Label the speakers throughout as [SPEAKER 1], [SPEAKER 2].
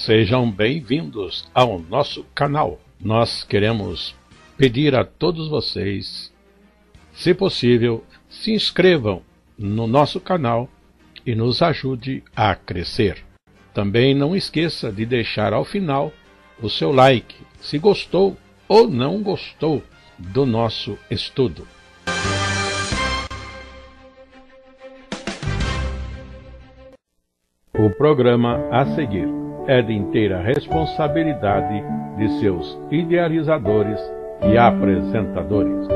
[SPEAKER 1] Sejam bem-vindos ao nosso canal. Nós queremos pedir a todos vocês, se possível, se inscrevam no nosso canal e nos ajude a crescer. Também não esqueça de deixar ao final o seu like, se gostou ou não gostou do nosso estudo. O programa a seguir é de inteira responsabilidade de seus idealizadores e apresentadores.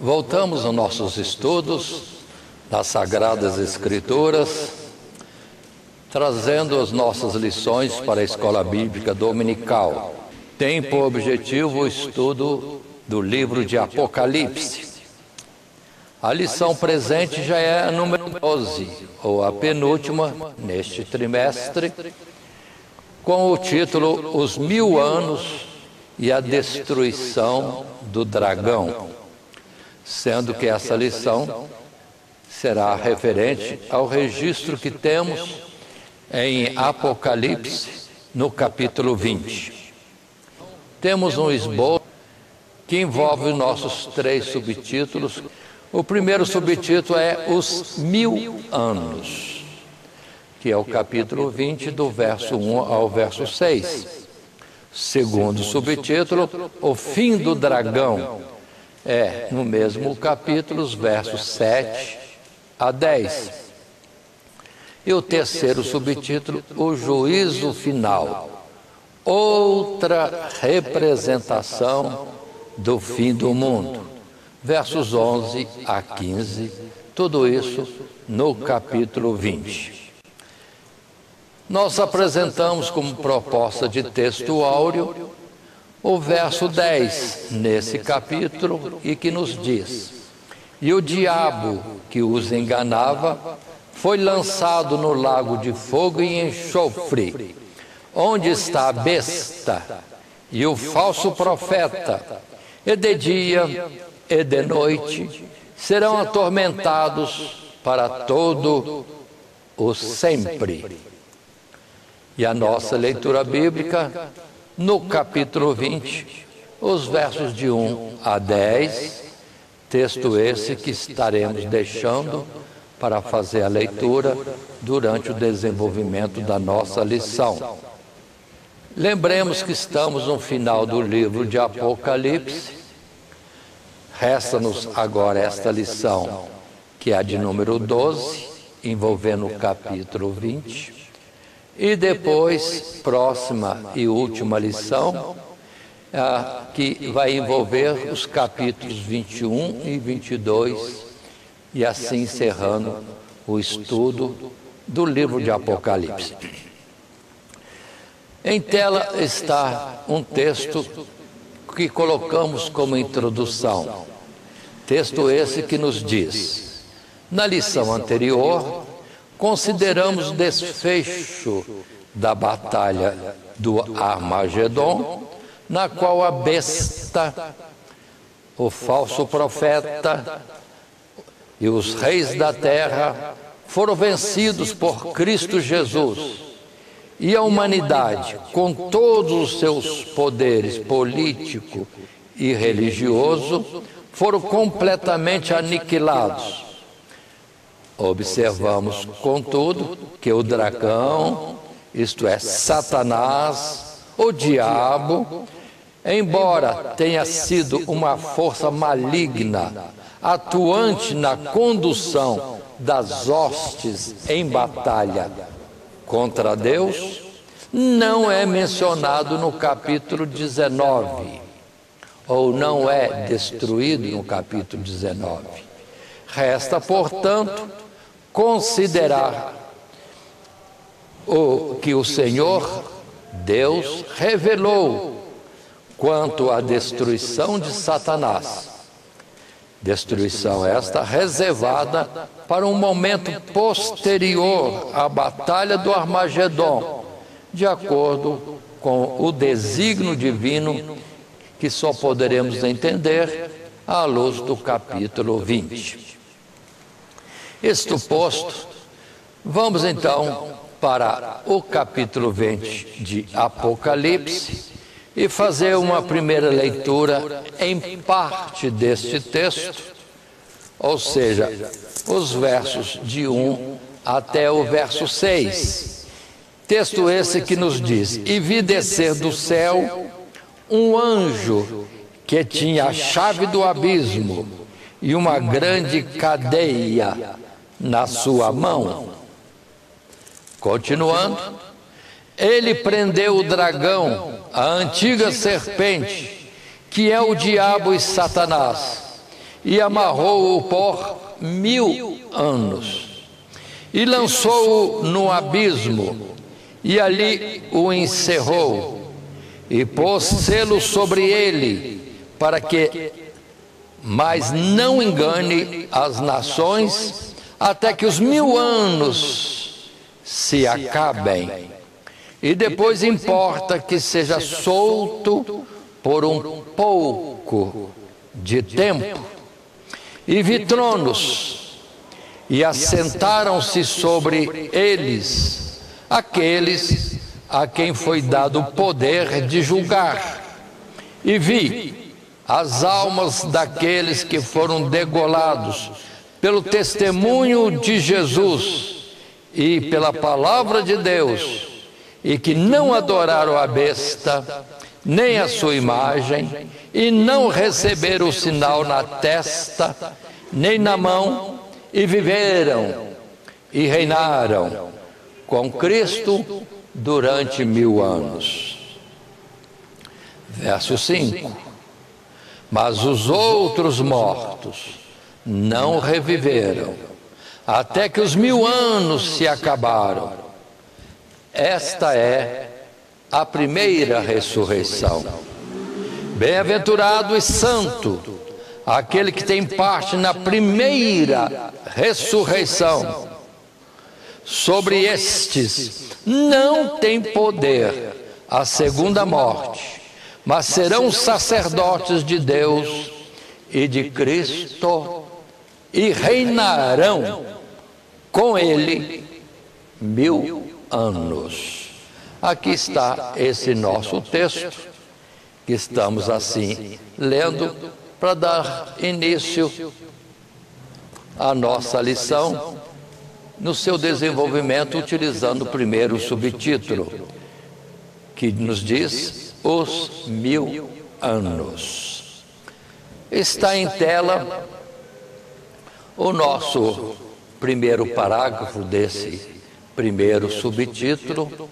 [SPEAKER 2] Voltamos aos nossos estudos das Sagradas Escrituras, trazendo as nossas lições para a Escola Bíblica Dominical. Tem por objetivo o estudo do livro de Apocalipse. A lição presente já é a número 12, ou a penúltima neste trimestre, com o título Os 1000 anos e a destruição do dragão, sendo que essa lição será referente ao registro que temos em Apocalipse, no capítulo 20. Temos um esboço que envolve nossos 3 subtítulos. O primeiro subtítulo é Os 1000 anos, que é o capítulo 20, do verso 1 ao verso 6. Segundo subtítulo, O fim do dragão, no mesmo capítulo, os versos 7 a 10. E o terceiro subtítulo, O juízo final, outra representação do fim do mundo, versos 11 a 15, tudo isso no capítulo 20. Nós apresentamos como proposta de texto áureo o verso 10 nesse capítulo, e que nos diz: E o diabo que os enganava foi lançado no lago de fogo e enxofre, onde está a besta e o falso profeta, e de dia e de noite serão atormentados para todo o sempre. E a nossa leitura bíblica no capítulo 20, os versos de 1 a 10, texto esse que estaremos deixando para fazer a leitura durante o desenvolvimento da nossa lição. Lembremos que estamos no final do livro de Apocalipse. Resta-nos agora esta lição, que é a de número 12, envolvendo o capítulo 20. E depois, próxima e última lição, que vai envolver os capítulos 21 e 22, e assim encerrando o estudo do livro de Apocalipse. Em tela está um texto que colocamos como introdução. Texto esse que nos diz: na lição anterior, consideramos o desfecho da batalha do Armagedon, na qual a besta, o falso profeta e os reis da terra foram vencidos por Cristo Jesus, e a humanidade, com todos os seus poderes político e religioso, foram completamente aniquilados. Observamos, contudo, que o dragão, isto é, Satanás, o diabo, embora tenha sido uma força maligna, atuante na condução das hostes em batalha contra Deus, não é mencionado no capítulo 19, ou não é destruído no capítulo 19. Resta, portanto, considerar que o Senhor Deus revelou quanto à destruição de Satanás. Destruição esta reservada para um momento posterior à batalha do Armagedon, de acordo com o desígnio divino que só poderemos entender à luz do capítulo 20. Isto posto, vamos então para o capítulo 20 de Apocalipse e fazer uma primeira leitura em parte deste texto, ou seja, os versos de 1 até o verso 6. Texto esse que nos diz: E vi descer do céu um anjo que tinha a chave do abismo e uma grande cadeia na sua mão. Continuando, ele prendeu o dragão, a antiga serpente, que é o diabo e Satanás, e amarrou-o por 1000 anos, e lançou-o no abismo, e ali o encerrou, e pôs selo sobre ele, para que mais não engane as nações, até que os 1000 anos se acabem. E depois importa que seja solto por um pouco de tempo. E vi tronos, e assentaram-se sobre eles aqueles a quem foi dado o poder de julgar. E vi as almas daqueles que foram degolados pelo testemunho de Jesus e pela palavra de Deus, e que não adoraram a besta, nem a sua imagem, e não receberam o sinal na testa, nem na mão, e viveram e reinaram com Cristo durante 1000 anos. Verso 5. Mas os outros mortos não reviveram, até que os 1000 anos se acabaram. Esta é a primeira ressurreição. Bem-aventurado e santo aquele que tem parte na primeira ressurreição. Sobre estes não tem poder a segunda morte, mas serão sacerdotes de Deus e de Cristo, e reinarão com ele 1000 anos. Aqui está esse nosso texto, que estamos assim lendo, para dar início à nossa lição, no seu desenvolvimento, utilizando o primeiro subtítulo, que nos diz os 1000 anos. Está em tela o nosso primeiro parágrafo desse primeiro subtítulo,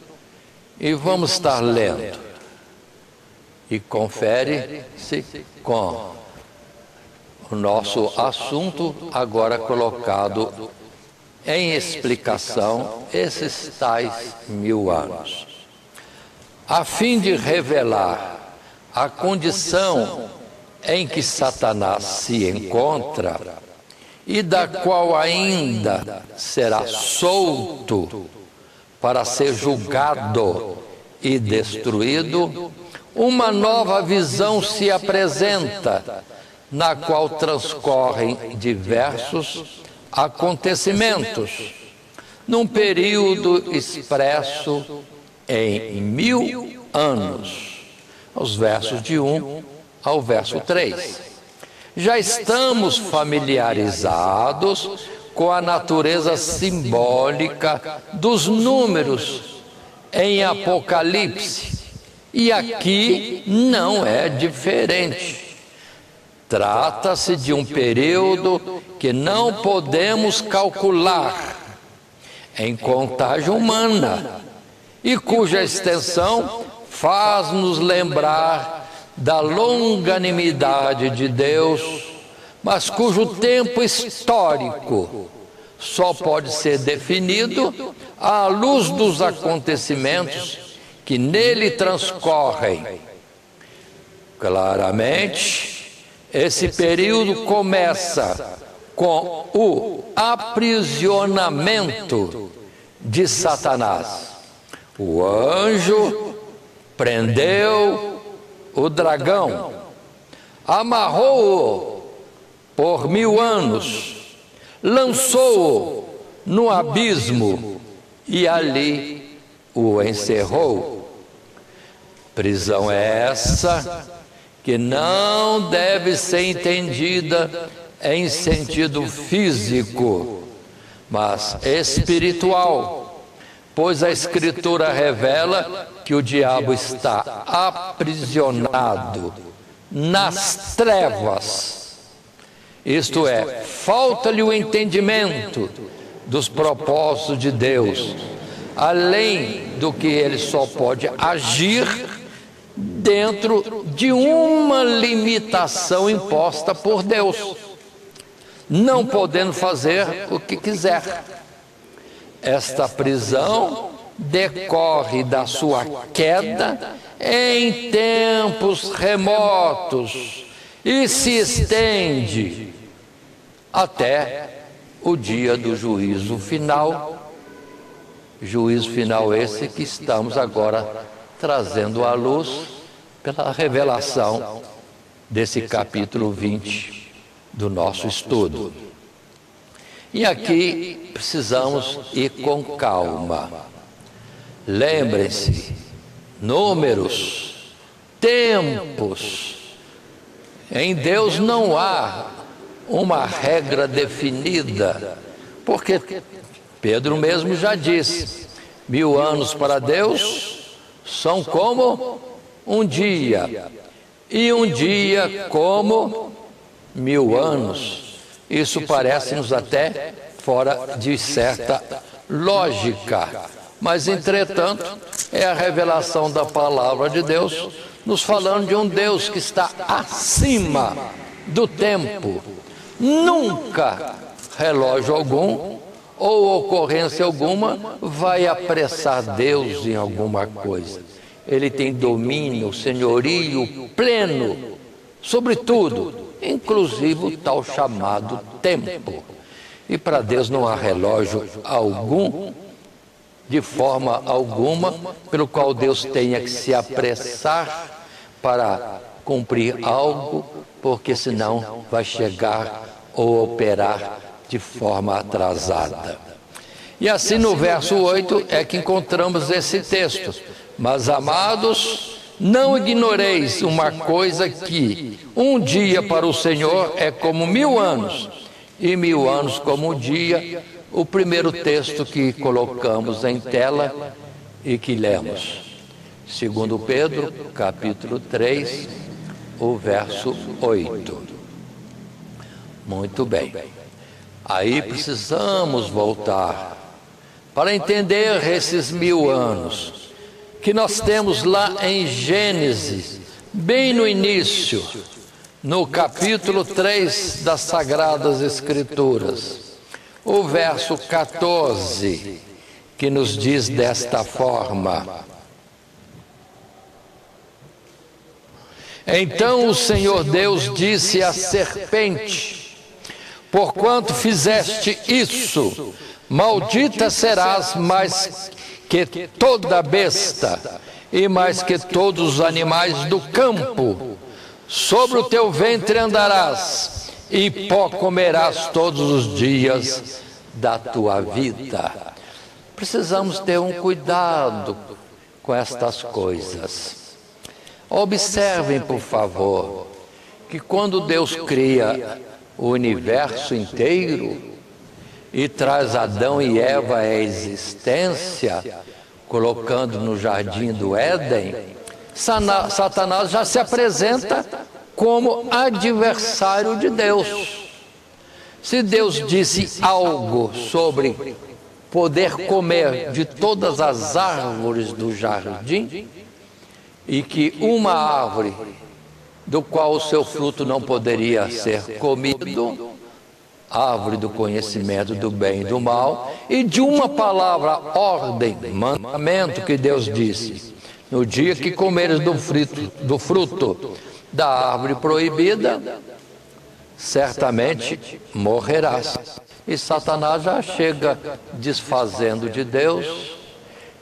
[SPEAKER 2] e vamos estar lendo. E confere-se com o nosso assunto agora colocado em explicação, esses tais 1000 anos. A fim de revelar a condição em que Satanás se encontra e da qual ainda será solto para ser julgado e destruído, uma nova visão se apresenta, na qual transcorrem diversos acontecimentos, num período expresso em 1000 anos, os versos de 1 ao verso 3. Já estamos familiarizados com a natureza simbólica dos números em Apocalipse, e aqui não é diferente. Trata-se de um período que não podemos calcular em contagem humana e cuja extensão faz-nos lembrar da longanimidade de Deus, mas cujo tempo histórico só pode ser definido à luz dos acontecimentos que nele transcorrem. Claramente, esse período começa com o aprisionamento de Satanás. O anjo prendeu o dragão, amarrou-o por 1000 anos, lançou-o no abismo e ali o encerrou. Prisão é essa que não deve ser entendida em sentido físico, mas espiritual, pois a Escritura revela que o diabo está aprisionado nas trevas. Isto é, falta-lhe o entendimento dos propósitos de Deus, além do que ele só pode agir dentro de uma limitação imposta por Deus, não podendo fazer o que quiser. Esta prisão decorre da sua queda em tempos remotos e se estende até o dia do juízo final. Juízo final esse que estamos agora trazendo à luz pela revelação desse capítulo 20 do nosso estudo. E aqui precisamos ir com calma. Lembrem-se, números, tempos. Em Deus não há uma regra definida, porque Pedro mesmo já disse: 1000 anos para Deus são como um dia, e um dia como 1000 anos. Isso parece-nos até fora de certa lógica, mas entretanto é a revelação da palavra de Deus, nos falando de um Deus que está acima do tempo. Nunca relógio algum ou ocorrência alguma vai apressar Deus em alguma coisa. Ele tem domínio, senhorio pleno sobre tudo, inclusive o tal chamado tempo. E para Deus não há relógio algum, de forma alguma, pelo qual Deus tenha que se apressar para cumprir algo, porque senão vai chegar ou operar de forma atrasada. E assim no verso 8 é que encontramos esse texto: mas amados, não ignoreis uma coisa, que um dia para o Senhor é como 1000 anos, e 1000 anos como um dia. O primeiro texto que colocamos em tela e que lemos, 2 Pedro, capítulo 3, o verso 8. Muito bem. Aí precisamos voltar para entender esses 1000 anos que nós temos lá em Gênesis, bem no início, no capítulo 3 das Sagradas Escrituras, o verso 14, que nos diz desta forma: então o Senhor Deus disse à serpente: porquanto fizeste isso, maldita serás mais que toda besta, e mais que todos os animais do campo. Sobre o teu ventre andarás, e pó comerás todos os dias da tua vida. Precisamos ter um cuidado com estas coisas. Observem, por favor, que quando Deus cria o universo inteiro e traz Adão e Eva à existência, colocando no jardim do Éden, Satanás já se apresenta como adversário de Deus. Se Deus disse algo sobre poder comer de todas as árvores do jardim, e que uma árvore do qual o seu fruto não poderia ser comido, árvore do conhecimento do bem e do mal, e de uma palavra, ordem, mandamento que Deus disse: no dia que comeres do fruto da árvore proibida, certamente morrerás. E Satanás já chega desfazendo de Deus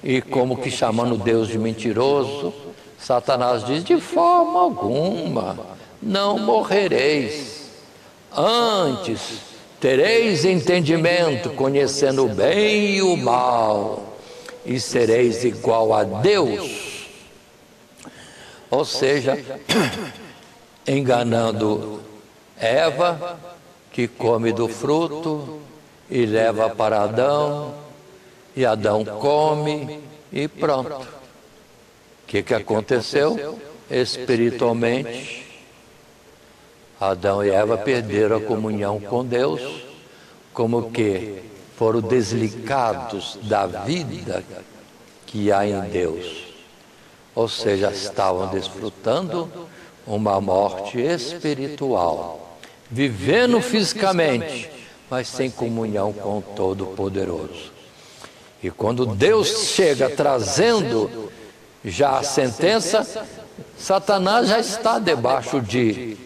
[SPEAKER 2] e como que chamando Deus de mentiroso. Satanás diz: de forma alguma não morrereis, antes tereis entendimento, conhecendo o bem e o mal, e sereis igual a Deus. Ou seja, enganando Eva, que come do fruto e leva para Adão, e Adão come e pronto. O que aconteceu? Espiritualmente, Adão e Eva perderam a comunhão com Deus, como que foram desligados da vida que há em Deus. Ou seja, estavam desfrutando uma morte espiritual, vivendo fisicamente, mas sem comunhão com o Todo-Poderoso. E quando Deus chega trazendo já a sentença, Satanás já está debaixo de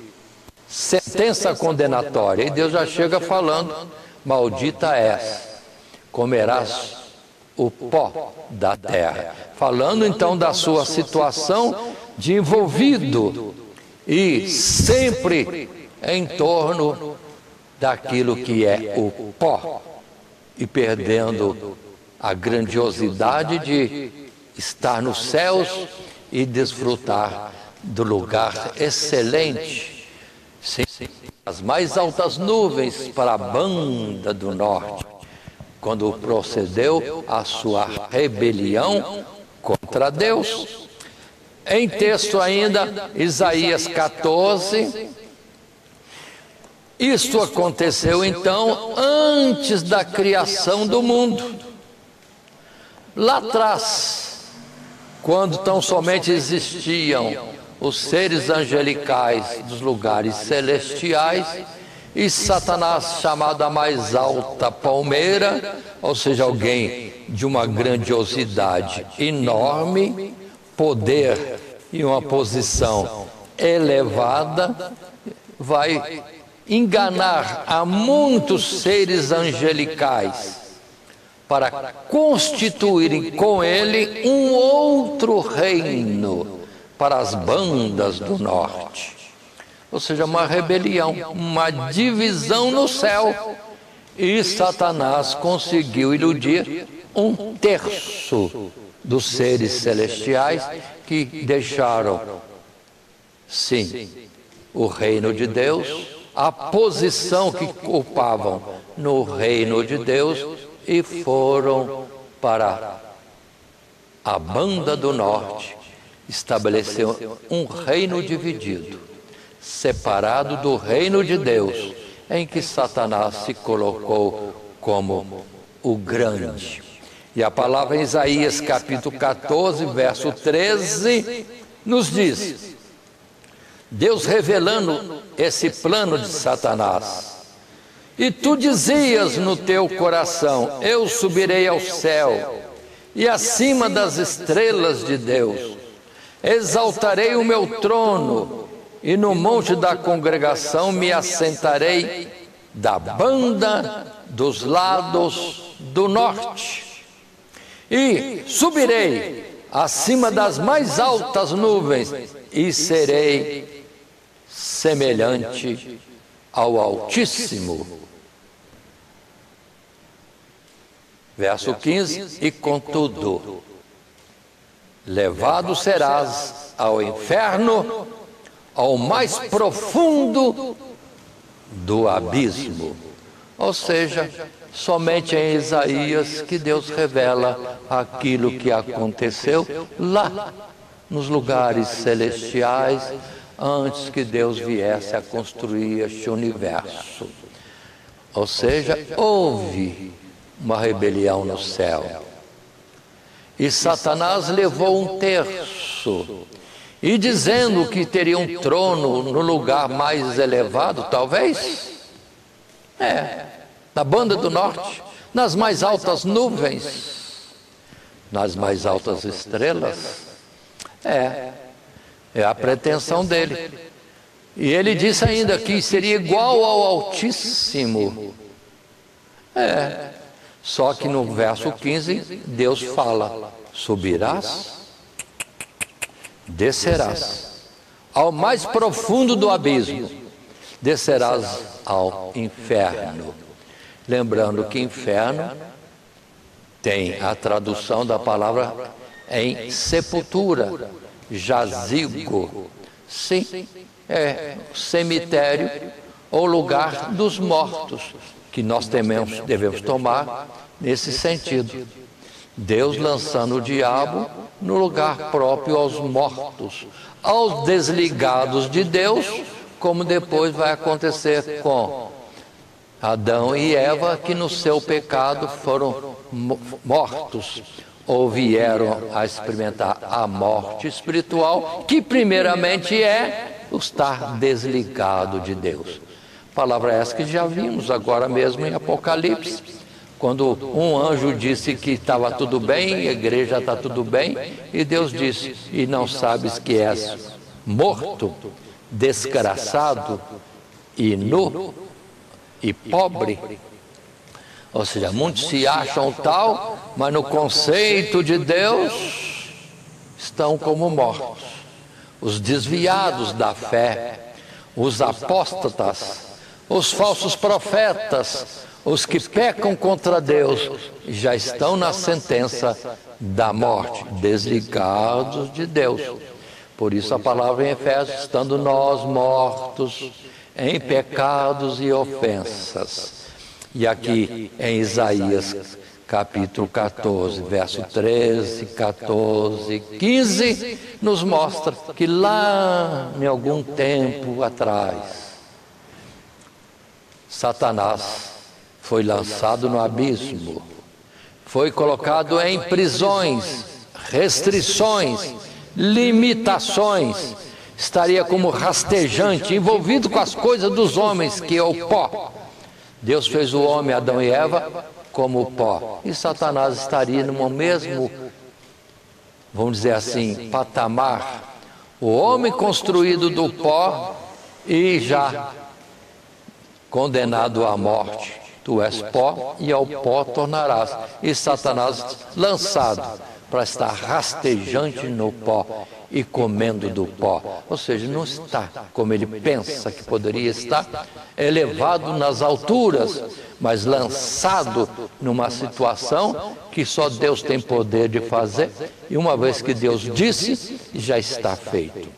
[SPEAKER 2] sentença condenatória, e Deus já chega falando: maldita és, comerás o pó da terra. Falando então da sua situação de envolvido e sempre em torno daquilo que é o pó, e perdendo a grandiosidade de estar nos céus e desfrutar do lugar excelente, sim, as mais altas nuvens para a banda do norte, quando procedeu a sua rebelião contra Deus. Em texto ainda, Isaías 14, isto aconteceu então antes da criação do mundo. Lá atrás, quando tão somente existiam os seres angelicais dos lugares celestiais e Satanás, chamado a mais alta palmeira, ou seja, alguém de uma grandiosidade enorme, poder e uma posição elevada, vai enganar a muitos seres angelicais para constituírem com ele um outro reino para as bandas do norte. Ou seja, uma rebelião, uma divisão no céu. E Satanás conseguiu iludir 1/3 dos seres celestiais que deixaram, sim, o reino de Deus, a posição que ocupavam no reino de Deus, e foram para a banda do norte, estabeleceu um reino dividido, separado do reino de Deus, em que Satanás se colocou como o grande. E a palavra em Isaías capítulo 14, verso 13, nos diz, Deus revelando esse plano de Satanás: e tu dizias no teu coração: eu subirei ao céu, e acima das estrelas de Deus exaltarei o meu trono, e no monte da congregação me assentarei da banda dos lados do norte. E subirei acima das mais altas nuvens, e serei semelhante ao Altíssimo. Verso 15: e contudo, levado serás ao inferno, ao mais profundo do abismo. Ou seja, somente em Isaías que Deus revela aquilo que aconteceu lá nos lugares celestiais, antes que Deus viesse a construir este universo. Ou seja, houve uma rebelião no céu. E Satanás levou 1/3. E dizendo que teria um trono no lugar mais elevado, talvez, na banda do norte, nas mais altas nuvens, nas mais altas estrelas, É a pretensão dele. E ele disse ainda que seria igual ao Altíssimo. Só que no verso 15, Deus fala: subirás, descerás ao mais profundo do abismo, descerás ao inferno. Lembrando que inferno tem a tradução da palavra em sepultura, jazigo. Sim, cemitério ou lugar dos mortos, que nós devemos tomar nesse sentido. Deus lançando o diabo no lugar próprio aos mortos, aos desligados de Deus, como depois vai acontecer com Adão e Eva, que no seu pecado foram mortos, ou vieram a experimentar a morte espiritual, que primeiramente é o estar desligado de Deus. Palavra essa que já vimos agora mesmo em Apocalipse, quando um anjo disse que estava tudo bem, a igreja está tudo bem, e Deus disse: e não sabes que és morto, desgraçado e nu e pobre? Ou seja, muitos se acham tal, mas no conceito de Deus estão como mortos. Os desviados da fé, os apóstatas, os falsos profetas, os que pecam contra Deus, já estão na sentença da morte, desligados de Deus. Por isso a palavra em Efésios: estando nós mortos em pecados e ofensas. E aqui em Isaías capítulo 14, verso 13, 14, 15, nos mostra que lá em algum tempo atrás, Satanás foi lançado no abismo, foi colocado em prisões, restrições, limitações, estaria como rastejante, envolvido com as coisas dos homens, que é o pó. Deus fez o homem, Adão e Eva, como pó, e Satanás estaria no mesmo, vamos dizer assim, patamar. O homem construído do pó e já condenado à morte. Tu és pó e ao pó tornarás. E Satanás lançado para estar rastejante no pó e comendo do pó. Ou seja, não está como ele pensa que poderia estar, elevado nas alturas, mas lançado numa situação que só Deus tem poder de fazer, e uma vez que Deus disse, já está feito.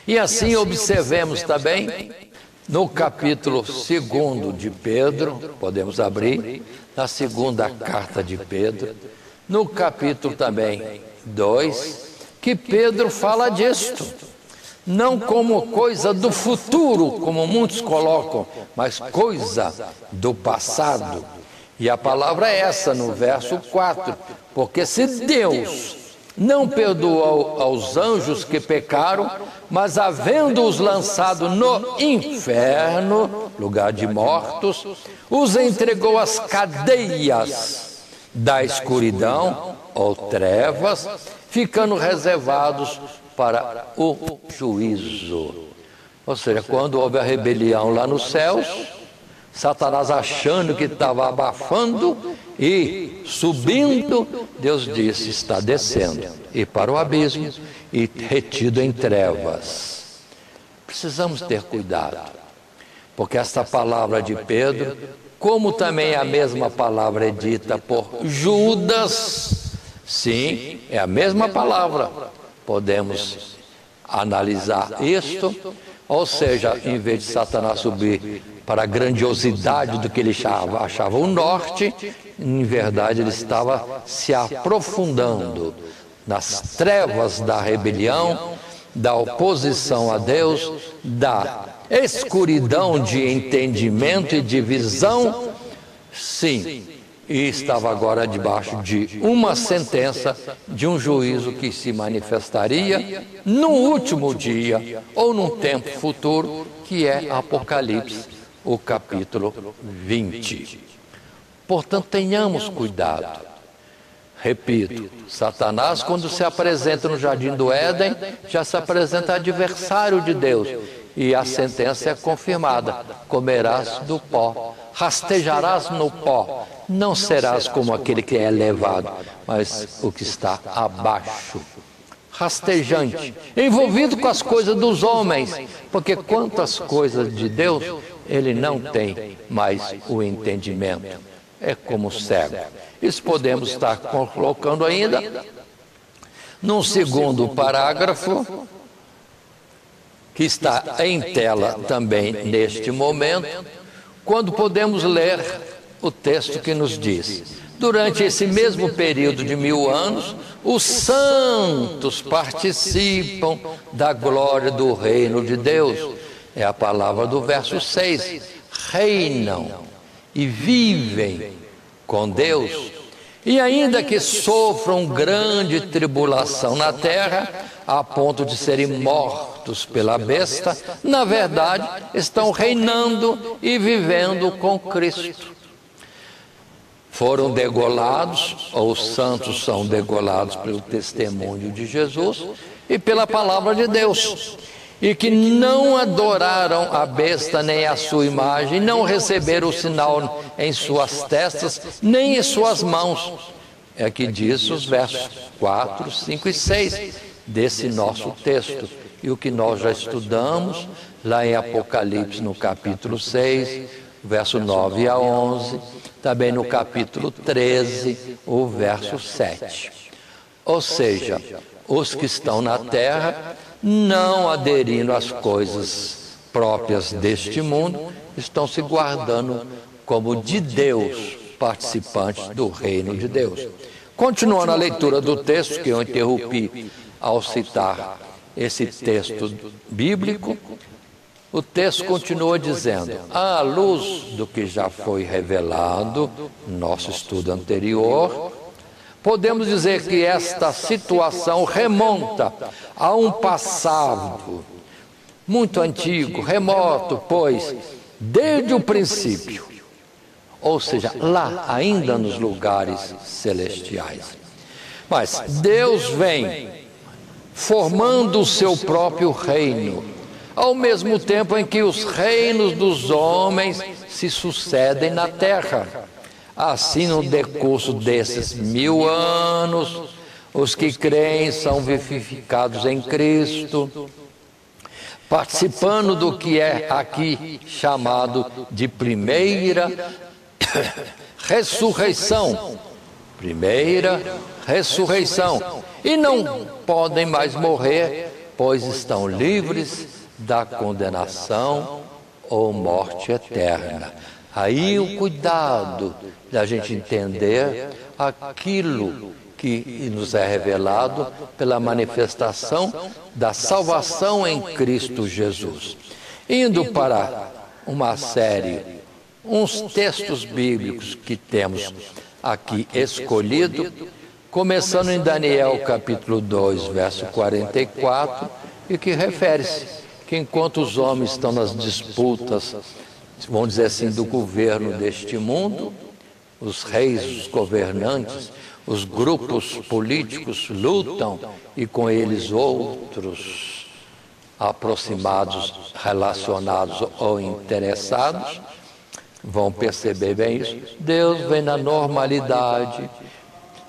[SPEAKER 2] E assim observemos também no capítulo 2 de Pedro, podemos abrir, na segunda carta de Pedro, no capítulo também 2, que Pedro fala disto, não como coisa do futuro, como muitos colocam, mas coisa do passado. E a palavra é essa no verso 4, porque se Deus não perdoou aos anjos que pecaram, mas havendo-os lançado no inferno, lugar de mortos, os entregou às cadeias da escuridão ou trevas, ficando reservados para o juízo. Ou seja, quando houve a rebelião lá nos céus, Satanás achando que estava abafando e subindo, Deus disse: está descendo, e para o abismo, e retido em trevas. Precisamos ter cuidado, porque esta palavra de Pedro, como também a mesma palavra é dita por Judas, sim, é a mesma palavra, podemos analisar isto, ou seja, em vez de Satanás subir para a grandiosidade do que ele achava o norte, em verdade ele estava se aprofundando nas trevas da rebelião, da oposição a Deus, da escuridão de entendimento e de visão, sim, e estava agora debaixo de uma sentença, de um juízo que se manifestaria no último dia ou num tempo futuro, que é Apocalipse, o capítulo 20. Portanto, tenhamos cuidado. Repito, Satanás, quando se apresenta no jardim do Éden, já se apresenta adversário de Deus. E a sentença é confirmada: comerás do pó, rastejarás no pó, não serás como aquele que é elevado, mas o que está abaixo. Rastejante, envolvido com as coisas dos homens, porque quantas coisas de Deus, ele não tem mais o entendimento. É como cego. Isso podemos estar colocando ainda num segundo parágrafo, que está em tela também neste momento, quando podemos ler o texto que nos diz: durante esse mesmo período de 1000 anos, os santos participam da glória do reino de Deus. É a palavra do verso 6. Reinam e vivem com Deus. E ainda que sofram grande tribulação na terra, a ponto de serem mortos pela besta, na verdade, estão reinando e vivendo com Cristo. Foram degolados, ou os santos são degolados pelo testemunho de Jesus e pela palavra de Deus, e que não adoraram a besta nem a sua imagem, não receberam o sinal em suas testas, nem em suas mãos. É que diz os versos 4, 5 e 6 desse nosso texto. E o que nós já estudamos lá em Apocalipse, no capítulo 6, verso 9 a 11, também no capítulo 13, o verso 7. Ou seja, os que estão na terra, não aderindo às coisas próprias deste mundo, estão se guardando como de Deus, participantes do reino de Deus. Continuando a leitura do texto, que eu interrompi ao citar esse texto bíblico, o texto continua dizendo: à luz do que já foi revelado no nosso estudo anterior, podemos dizer que esta situação remonta a um passado muito antigo, remoto, pois, desde o princípio, ou seja, lá ainda nos lugares celestiais. Mas Deus vem formando o seu próprio reino, ao mesmo tempo em que os reinos dos homens se sucedem na terra. Assim, no decurso desses 1000 anos, os que creem são vivificados em Cristo, participando do que é aqui chamado de primeira ressurreição. Primeira ressurreição. E não podem mais morrer, pois estão livres da condenação ou morte eterna. Aí o cuidado da gente entender aquilo que nos é revelado pela manifestação da salvação em Cristo Jesus. Indo para uma série, uns textos bíblicos que temos aqui escolhido, começando em Daniel capítulo 2, verso 44, e que refere-se que enquanto os homens estão nas disputas, vamos dizer assim, do governo deste mundo, os reis, os governantes, os grupos políticos lutam e com eles outros aproximados, relacionados ou interessados, vão perceber bem isso. Deus vem na normalidade,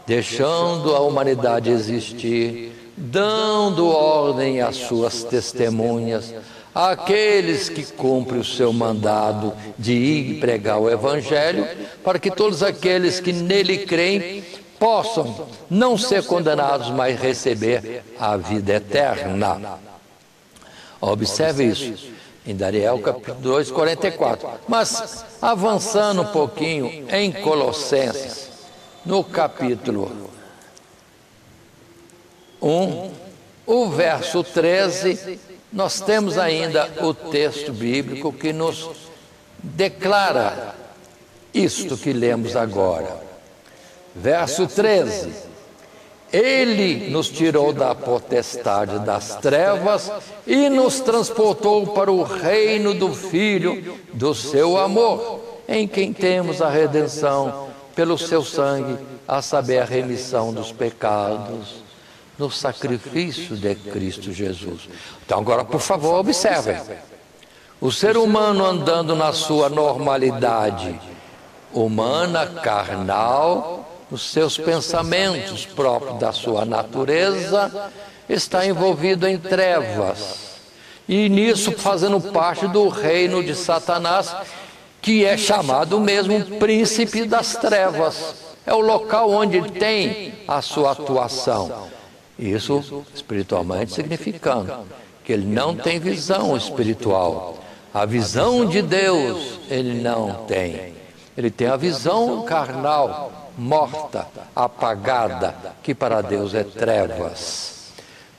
[SPEAKER 2] deixando a humanidade existir, dando ordem às suas testemunhas, àqueles que cumprem o seu mandado de ir pregar o Evangelho, para que todos aqueles que nele creem possam não ser condenados, mas receber a vida eterna. Observe isso em Daniel capítulo 2, 44. Mas avançando um pouquinho em Colossenses, no capítulo 1, o verso 13, nós temos ainda o texto bíblico que nos declara isto que lemos agora. Verso 13: Ele nos tirou da potestade das trevas e nos transportou para o reino do Filho do seu amor, em quem temos a redenção, pelo seu sangue, a saber, a remissão dos pecados, no sacrifício de Cristo Jesus. Então agora, por favor, observem. O ser humano andando na sua normalidade humana, carnal, os seus pensamentos próprios da sua natureza, está envolvido em trevas. E nisso fazendo parte do reino de Satanás, que é chamado mesmo príncipe das trevas. É o local onde ele tem a sua atuação. Isso espiritualmente significando que ele não tem visão espiritual. A visão de Deus ele não tem. Ele tem a visão carnal, morta, apagada, que para Deus é trevas.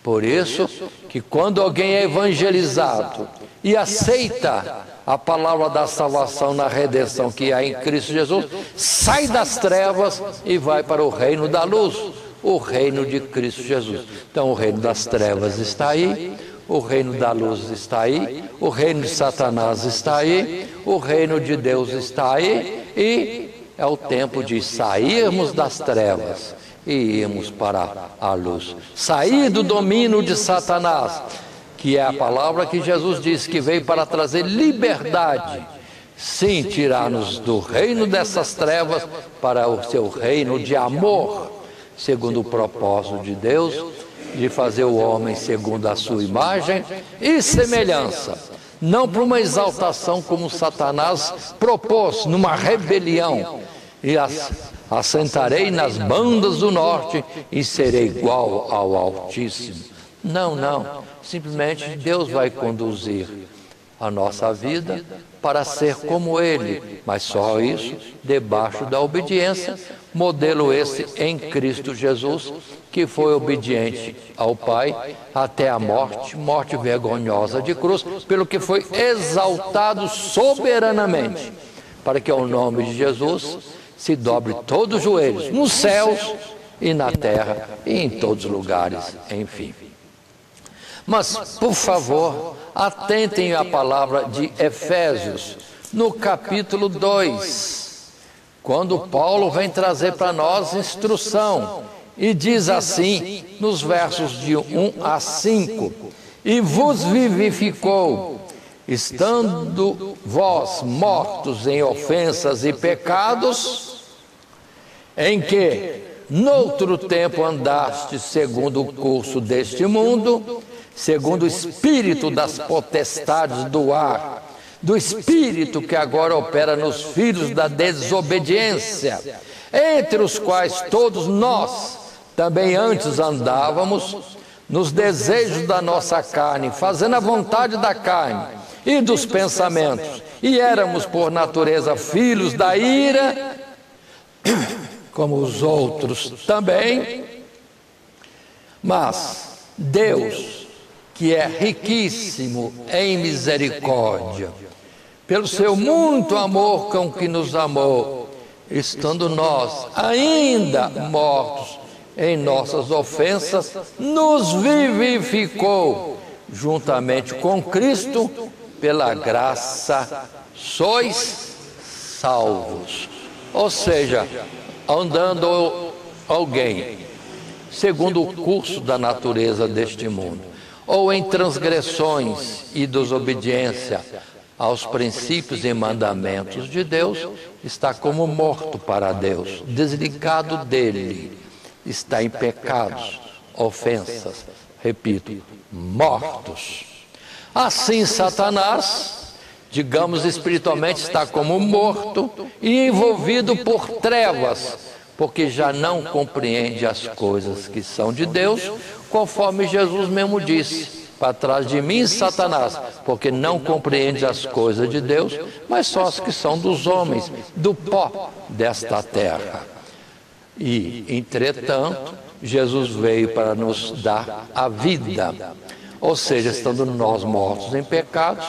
[SPEAKER 2] Por isso que quando alguém é evangelizado e aceita a palavra da salvação na redenção que há em Cristo Jesus, sai das trevas e vai para o reino da luz, o reino de Cristo Jesus. Então o reino das trevas está aí, o reino da luz está aí, o reino de Satanás está aí, o reino de Deus está aí, e é o tempo de sairmos das trevas e irmos para a luz. Sair do domínio de Satanás, que é a palavra que Jesus disse que veio para trazer liberdade. Sim, tirar-nos do reino dessas trevas para o seu reino de amor, segundo o propósito de Deus, de fazer o homem segundo a sua imagem e semelhança. Não para uma exaltação como Satanás propôs, numa rebelião, e assentarei nas bandas do norte e serei igual ao Altíssimo. Não, não. Simplesmente Deus vai conduzir a nossa vida para ser como Ele, mas só isso debaixo da obediência, modelo esse em Cristo Jesus, que foi obediente ao Pai até a morte, morte vergonhosa de cruz, pelo que foi exaltado soberanamente, para que ao nome de Jesus se dobre todos os joelhos, nos céus e na terra e em todos os lugares, enfim. Mas, por favor, atentem à palavra de Efésios, no capítulo 2, quando Paulo vem trazer para nós instrução, e diz assim, nos versos de 1 a 5, e vos vivificou, estando vós mortos em ofensas e pecados, em que noutro tempo andastes segundo o curso deste mundo, segundo o espírito das potestades do ar, do espírito que agora opera nos filhos da desobediência, entre os quais todos nós também antes andávamos nos desejos da nossa carne, fazendo a vontade da carne e dos pensamentos, e éramos por natureza filhos da ira, como os outros também. Mas Deus, que é riquíssimo em misericórdia, pelo seu muito amor com que nos amou, estando nós ainda mortos em nossas ofensas, nos vivificou juntamente com Cristo, pela graça sois salvos. Ou seja, andando alguém segundo o curso da natureza deste mundo, ou em transgressões e desobediência aos princípios e mandamentos de Deus, está como morto para Deus, desligado dele, está em pecados, ofensas, repito, mortos. Assim Satanás, digamos espiritualmente, está como morto e envolvido por trevas, porque já não compreende as coisas que são de Deus, conforme Jesus mesmo disse: para trás de mim, Satanás, porque não compreende as coisas de Deus, mas só as que são dos homens, do pó desta terra. E, entretanto, Jesus veio para nos dar a vida, ou seja, estando nós mortos em pecados,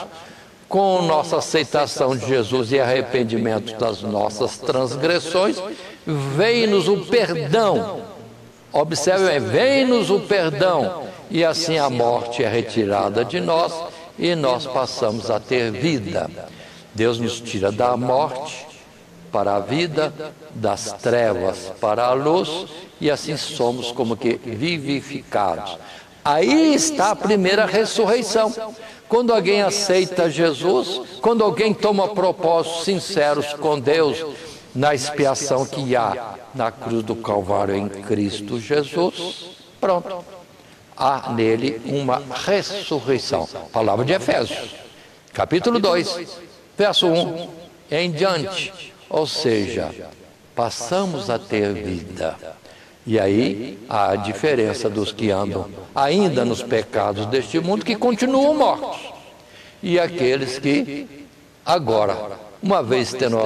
[SPEAKER 2] com nossa aceitação de Jesus e arrependimento das nossas transgressões, veio-nos o perdão. Observe, veio-nos o perdão, e assim a morte é retirada de nós e nós passamos a ter vida. Deus nos tira da morte para a vida, das trevas para a luz, e assim somos como que vivificados. Aí está a primeira ressurreição. Quando alguém aceita Jesus, quando alguém toma propósitos sinceros com Deus, na expiação que há na cruz do Calvário em Cristo Jesus, pronto. Há nele uma ressurreição. Palavra de Efésios, capítulo 2, verso 1 em diante. Ou seja, passamos a ter vida. E aí há a diferença dos que andam ainda nos pecados deste mundo, que continuam mortos, e aqueles que agora, uma vez tendo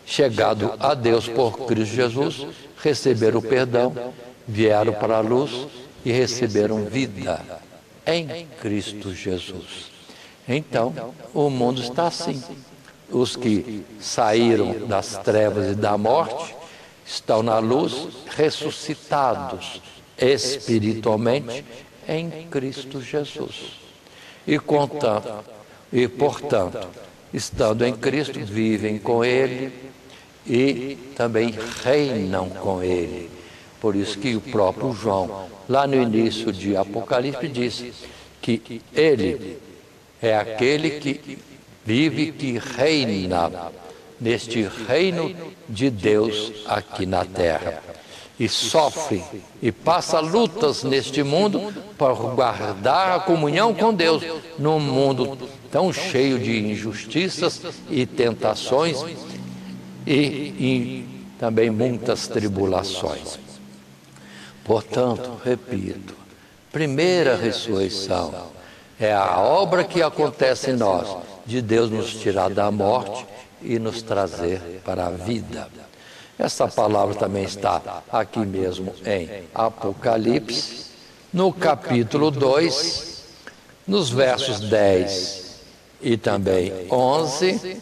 [SPEAKER 2] chegado a Deus por Cristo Jesus, receberam o perdão, vieram para a luz e receberam vida em Cristo Jesus. Então, o mundo está assim. Os que saíram das trevas e da morte estão na luz, ressuscitados espiritualmente em Cristo Jesus. E portanto, estando em Cristo, vivem com Ele e também reinam com Ele. Por isso que o próprio João, lá no início de Apocalipse, diz que Ele é aquele que vive, que reina neste reino de Deus aqui na terra, e sofre e passa lutas neste mundo para guardar a comunhão com Deus num mundo tão cheio de injustiças e tentações e também muitas tribulações. Portanto, repito, primeira ressurreição é a obra que acontece em nós, de Deus nos tirar da morte e nos trazer para a vida. Essa palavra também está aqui mesmo em Apocalipse, no capítulo 2, nos versos 10 e também 11,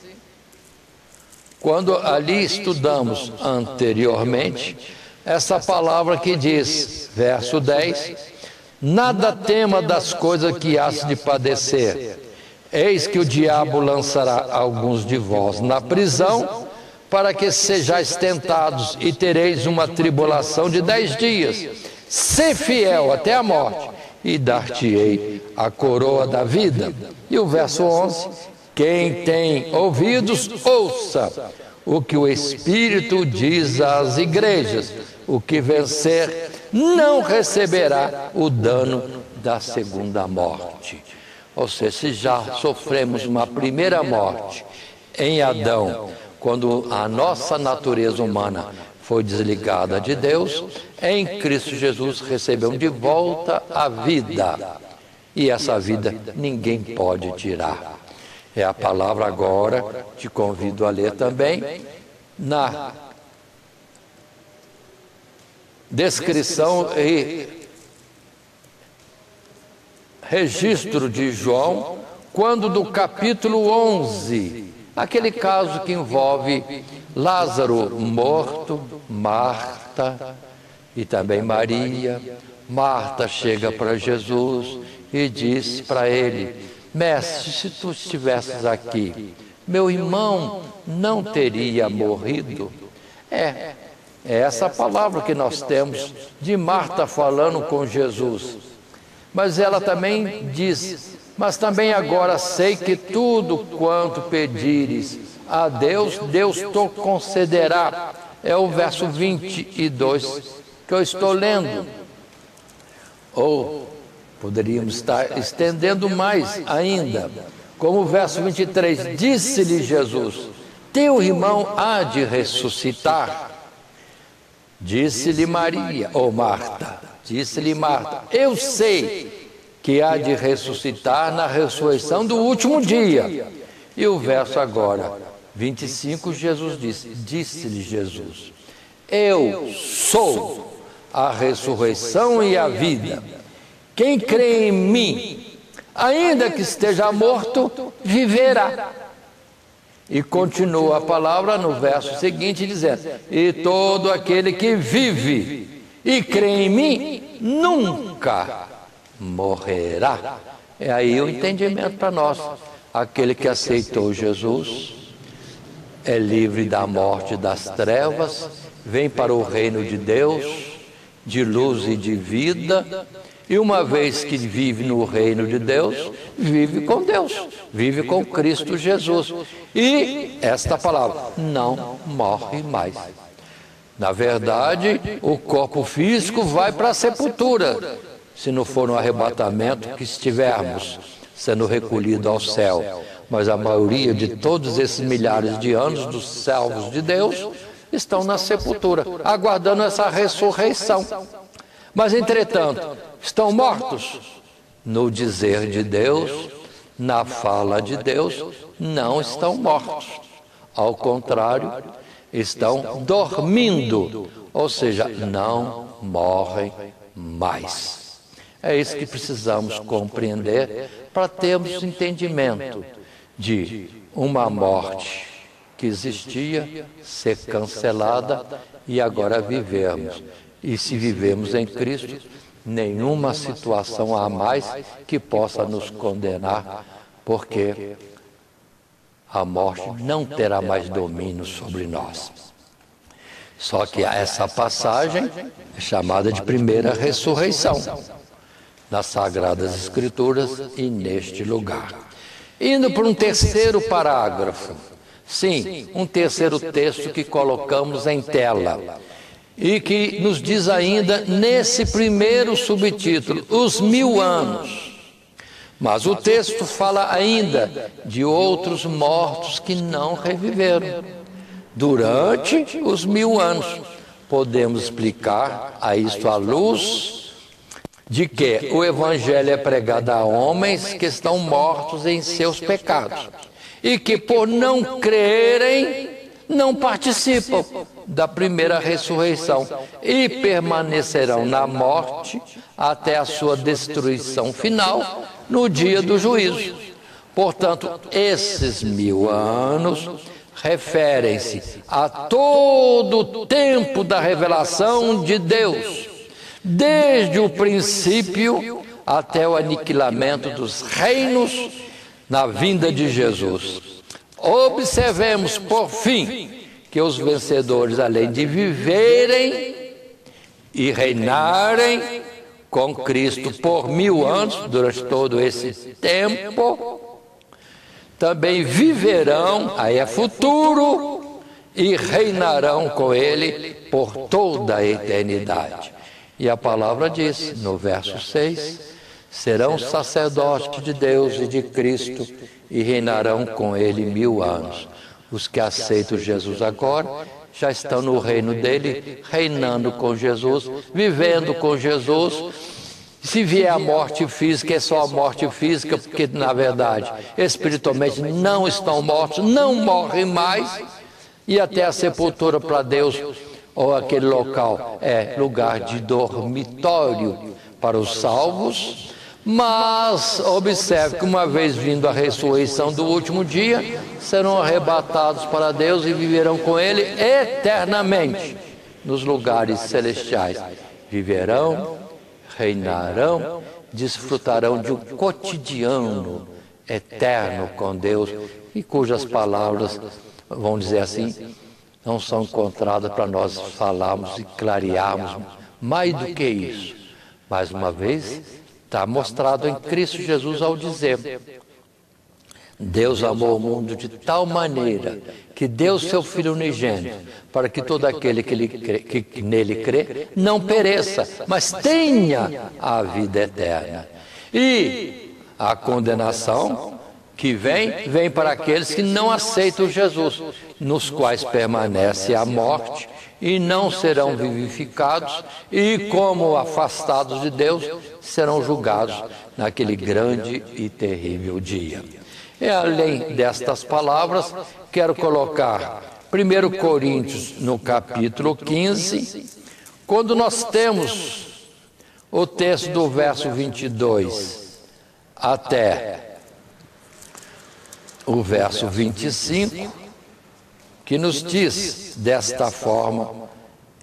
[SPEAKER 2] quando ali estudamos anteriormente essa palavra que diz, verso 10, nada tema das coisas que has de padecer. Eis que o diabo lançará alguns de vós na prisão, para que sejais tentados, e tereis uma tribulação de 10 dias. Sê fiel até a morte, e dar-te-ei a coroa da vida. E o verso 11, quem tem ouvidos, ouça o que o Espírito diz às igrejas. O que vencer não receberá o dano da segunda morte. Ou seja, se já sofremos uma primeira morte em Adão, quando a nossa natureza humana foi desligada de Deus, em Cristo Jesus recebemos de volta a vida. E essa vida ninguém pode tirar. É a palavra agora, te convido a ler também, na descrição e registro de João, quando do capítulo 11, aquele caso que envolve Lázaro morto, Marta e também Maria. Marta chega para Jesus e disse para ele, mestre, se tu estivesses aqui, meu irmão não teria morrido. É essa palavra que nós temos de Marta falando com Jesus. Mas ela também diz, mas também agora sei que tudo quanto pedires a Deus, Deus te concederá. É o verso 22 que eu estou lendo. Ou poderíamos estar estendendo mais ainda, como o verso 23, disse-lhe Jesus, teu irmão há de ressuscitar. Disse-lhe Maria, ou Marta, disse-lhe Marta, eu sei que há de ressuscitar na ressurreição do último dia. E o verso agora, 25, Jesus disse-lhe Jesus, eu sou a ressurreição e a vida. Quem crê em mim, ainda que esteja morto, viverá. E continua a palavra no verso seguinte dizendo, e todo aquele que vive e crê em mim, nunca morrerá. É aí o entendimento para nós. Aquele que aceitou Jesus, é livre da morte e das trevas, vem para o reino de Deus, de luz e de vida, e uma vez que vive no reino de Deus, vive com Deus, vive com Cristo Jesus. E esta palavra, não morre mais. Na verdade, o corpo físico vai para a sepultura, se não for no arrebatamento que estivermos sendo recolhido ao céu. Mas a maioria de todos esses milhares de anos dos servos de Deus estão na sepultura, aguardando essa ressurreição. Mas, entretanto, estão mortos? No dizer de Deus, na fala de Deus, não estão mortos. Ao contrário, estão dormindo, ou seja, não morrem mais. É isso que precisamos compreender para termos entendimento de uma morte que existia, ser cancelada e agora vivermos. E se vivemos em Cristo, nenhuma situação há mais que possa nos condenar, porque a morte não terá mais domínio sobre nós. Só que essa passagem é chamada de primeira ressurreição, nas Sagradas Escrituras e neste lugar. Indo para um terceiro parágrafo, sim, um terceiro texto que colocamos em tela, e que nos diz ainda nesse primeiro subtítulo, os 1000 anos. Mas o texto fala ainda de outros mortos que não reviveram durante os 1000 anos. Podemos explicar a isto à luz de que o Evangelho é pregado a homens que estão mortos em seus pecados e que, por não crerem, não participam da primeira ressurreição e permanecerão na morte até a sua destruição final no dia do juízo. Portanto, esses 1000 anos referem-se a todo o tempo da revelação de Deus, desde o princípio até o aniquilamento dos reinos na vinda de Jesus. Observemos, por fim, que os vencedores, além de viverem e reinarem com Cristo por 1000 anos, durante todo esse tempo, também viverão, aí é futuro, e reinarão com Ele por toda a eternidade. E a palavra diz, no verso 6, serão sacerdotes de Deus e de Cristo e reinarão com Ele 1000 anos. Os que aceitam Jesus agora já estão no reino dele, reinando com Jesus, vivendo com Jesus. Se vier a morte física, é só a morte física, porque na verdade, espiritualmente não estão mortos, não morrem mais, e até a sepultura para Deus, ou aquele local, é lugar de dormitório para os salvos. Mas observe que uma vez vindo a ressurreição do último dia, serão arrebatados para Deus e viverão com Ele eternamente nos lugares celestiais. Viverão, reinarão, desfrutarão de um cotidiano eterno com Deus, e cujas palavras, vamos dizer assim, não são encontradas para nós falarmos e clarearmos mais do que isso. Mais uma vez, está mostrado em Cristo Jesus ao dizer: Deus amou o mundo de tal maneira que deu seu Filho unigênito, para que todo aquele que nele crê não pereça, mas tenha a vida eterna. E a condenação que vem para aqueles que não aceitam Jesus, nos quais permanece a morte, e não serão vivificados, e como afastados de Deus, serão julgados naquele grande e terrível dia. E além destas palavras, quero colocar 1 Coríntios no capítulo 15, quando nós temos o texto do verso 22 até o verso 25, que nos diz desta forma,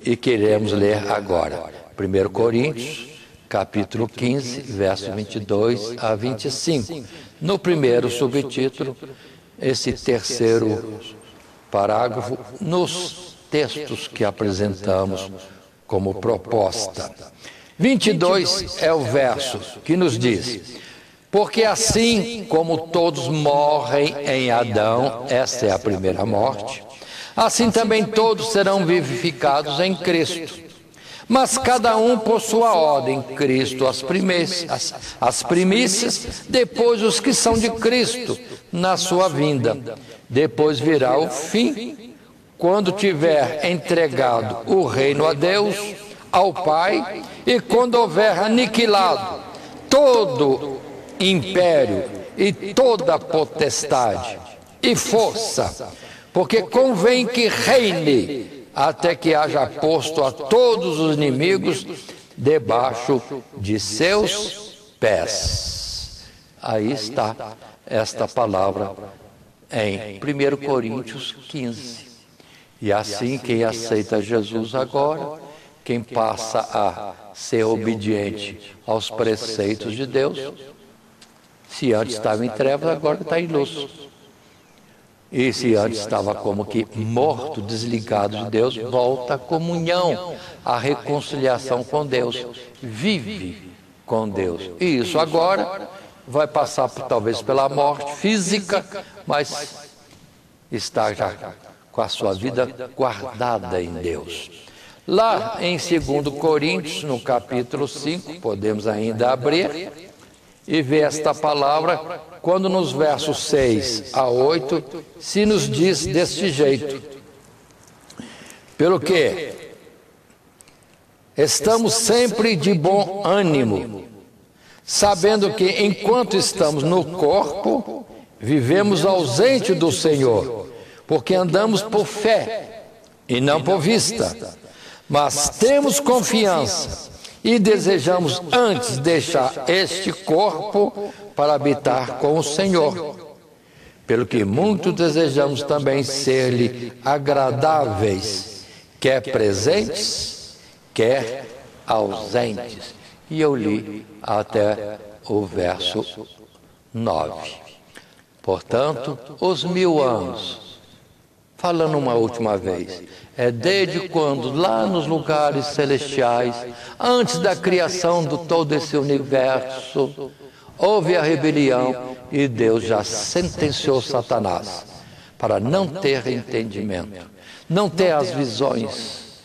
[SPEAKER 2] e queremos ler agora. 1 Coríntios, capítulo 15, verso 22 a 25. No primeiro subtítulo, esse terceiro parágrafo nos textos que apresentamos como proposta. 22 é o verso que nos diz: porque assim como todos morrem em Adão, esta é a primeira morte, assim também todos serão vivificados em Cristo. Mas cada um por sua ordem: Cristo as primícias, depois os que são de Cristo na sua vinda. Depois virá o fim, quando tiver entregado o reino a Deus, ao Pai, e quando houver aniquilado todo império e toda potestade e força, porque convém que reine até que haja posto a todos os inimigos debaixo de seus pés. Aí está esta palavra em 1 Coríntios 15. E assim, quem aceita Jesus agora, quem passa a ser obediente aos preceitos de Deus, se antes estava em trevas, agora está em luz. E se antes estava como que morto, desligado de Deus, volta à comunhão, à reconciliação com Deus, vive com Deus. E isso agora vai passar talvez pela morte física, mas está já com a sua vida guardada em Deus. Lá em 2 Coríntios, no capítulo 5, podemos ainda abrir e ver esta palavra, quando nos versos 6 a 8 se nos diz deste jeito: pelo que estamos sempre de bom ânimo, sabendo que enquanto estamos no corpo, vivemos ausente do Senhor, porque andamos por fé e não por vista, mas temos confiança e desejamos antes deixar este corpo para habitar com o Senhor, pelo que muito desejamos também ser-lhe agradáveis, quer presentes, quer ausentes. E eu li até o verso 9. Portanto, os 1000 anos, falando uma última vez, é desde quando, lá nos lugares celestiais, antes da criação de todo esse universo, houve a rebelião e Deus já sentenciou Satanás para não ter entendimento, não ter as visões,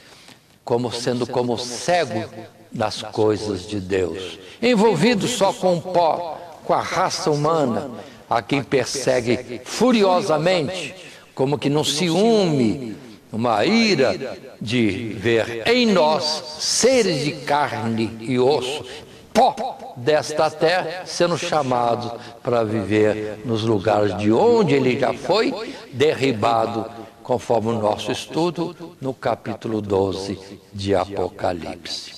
[SPEAKER 2] sendo como cego nas coisas de Deus, envolvido só com o pó, com a raça humana, a quem persegue furiosamente, como que num ciúme, uma ira de ver em nós seres de carne e osso, pó desta terra, sendo chamados para viver nos lugares de onde ele já foi derribado, conforme o nosso estudo no capítulo 12 de Apocalipse.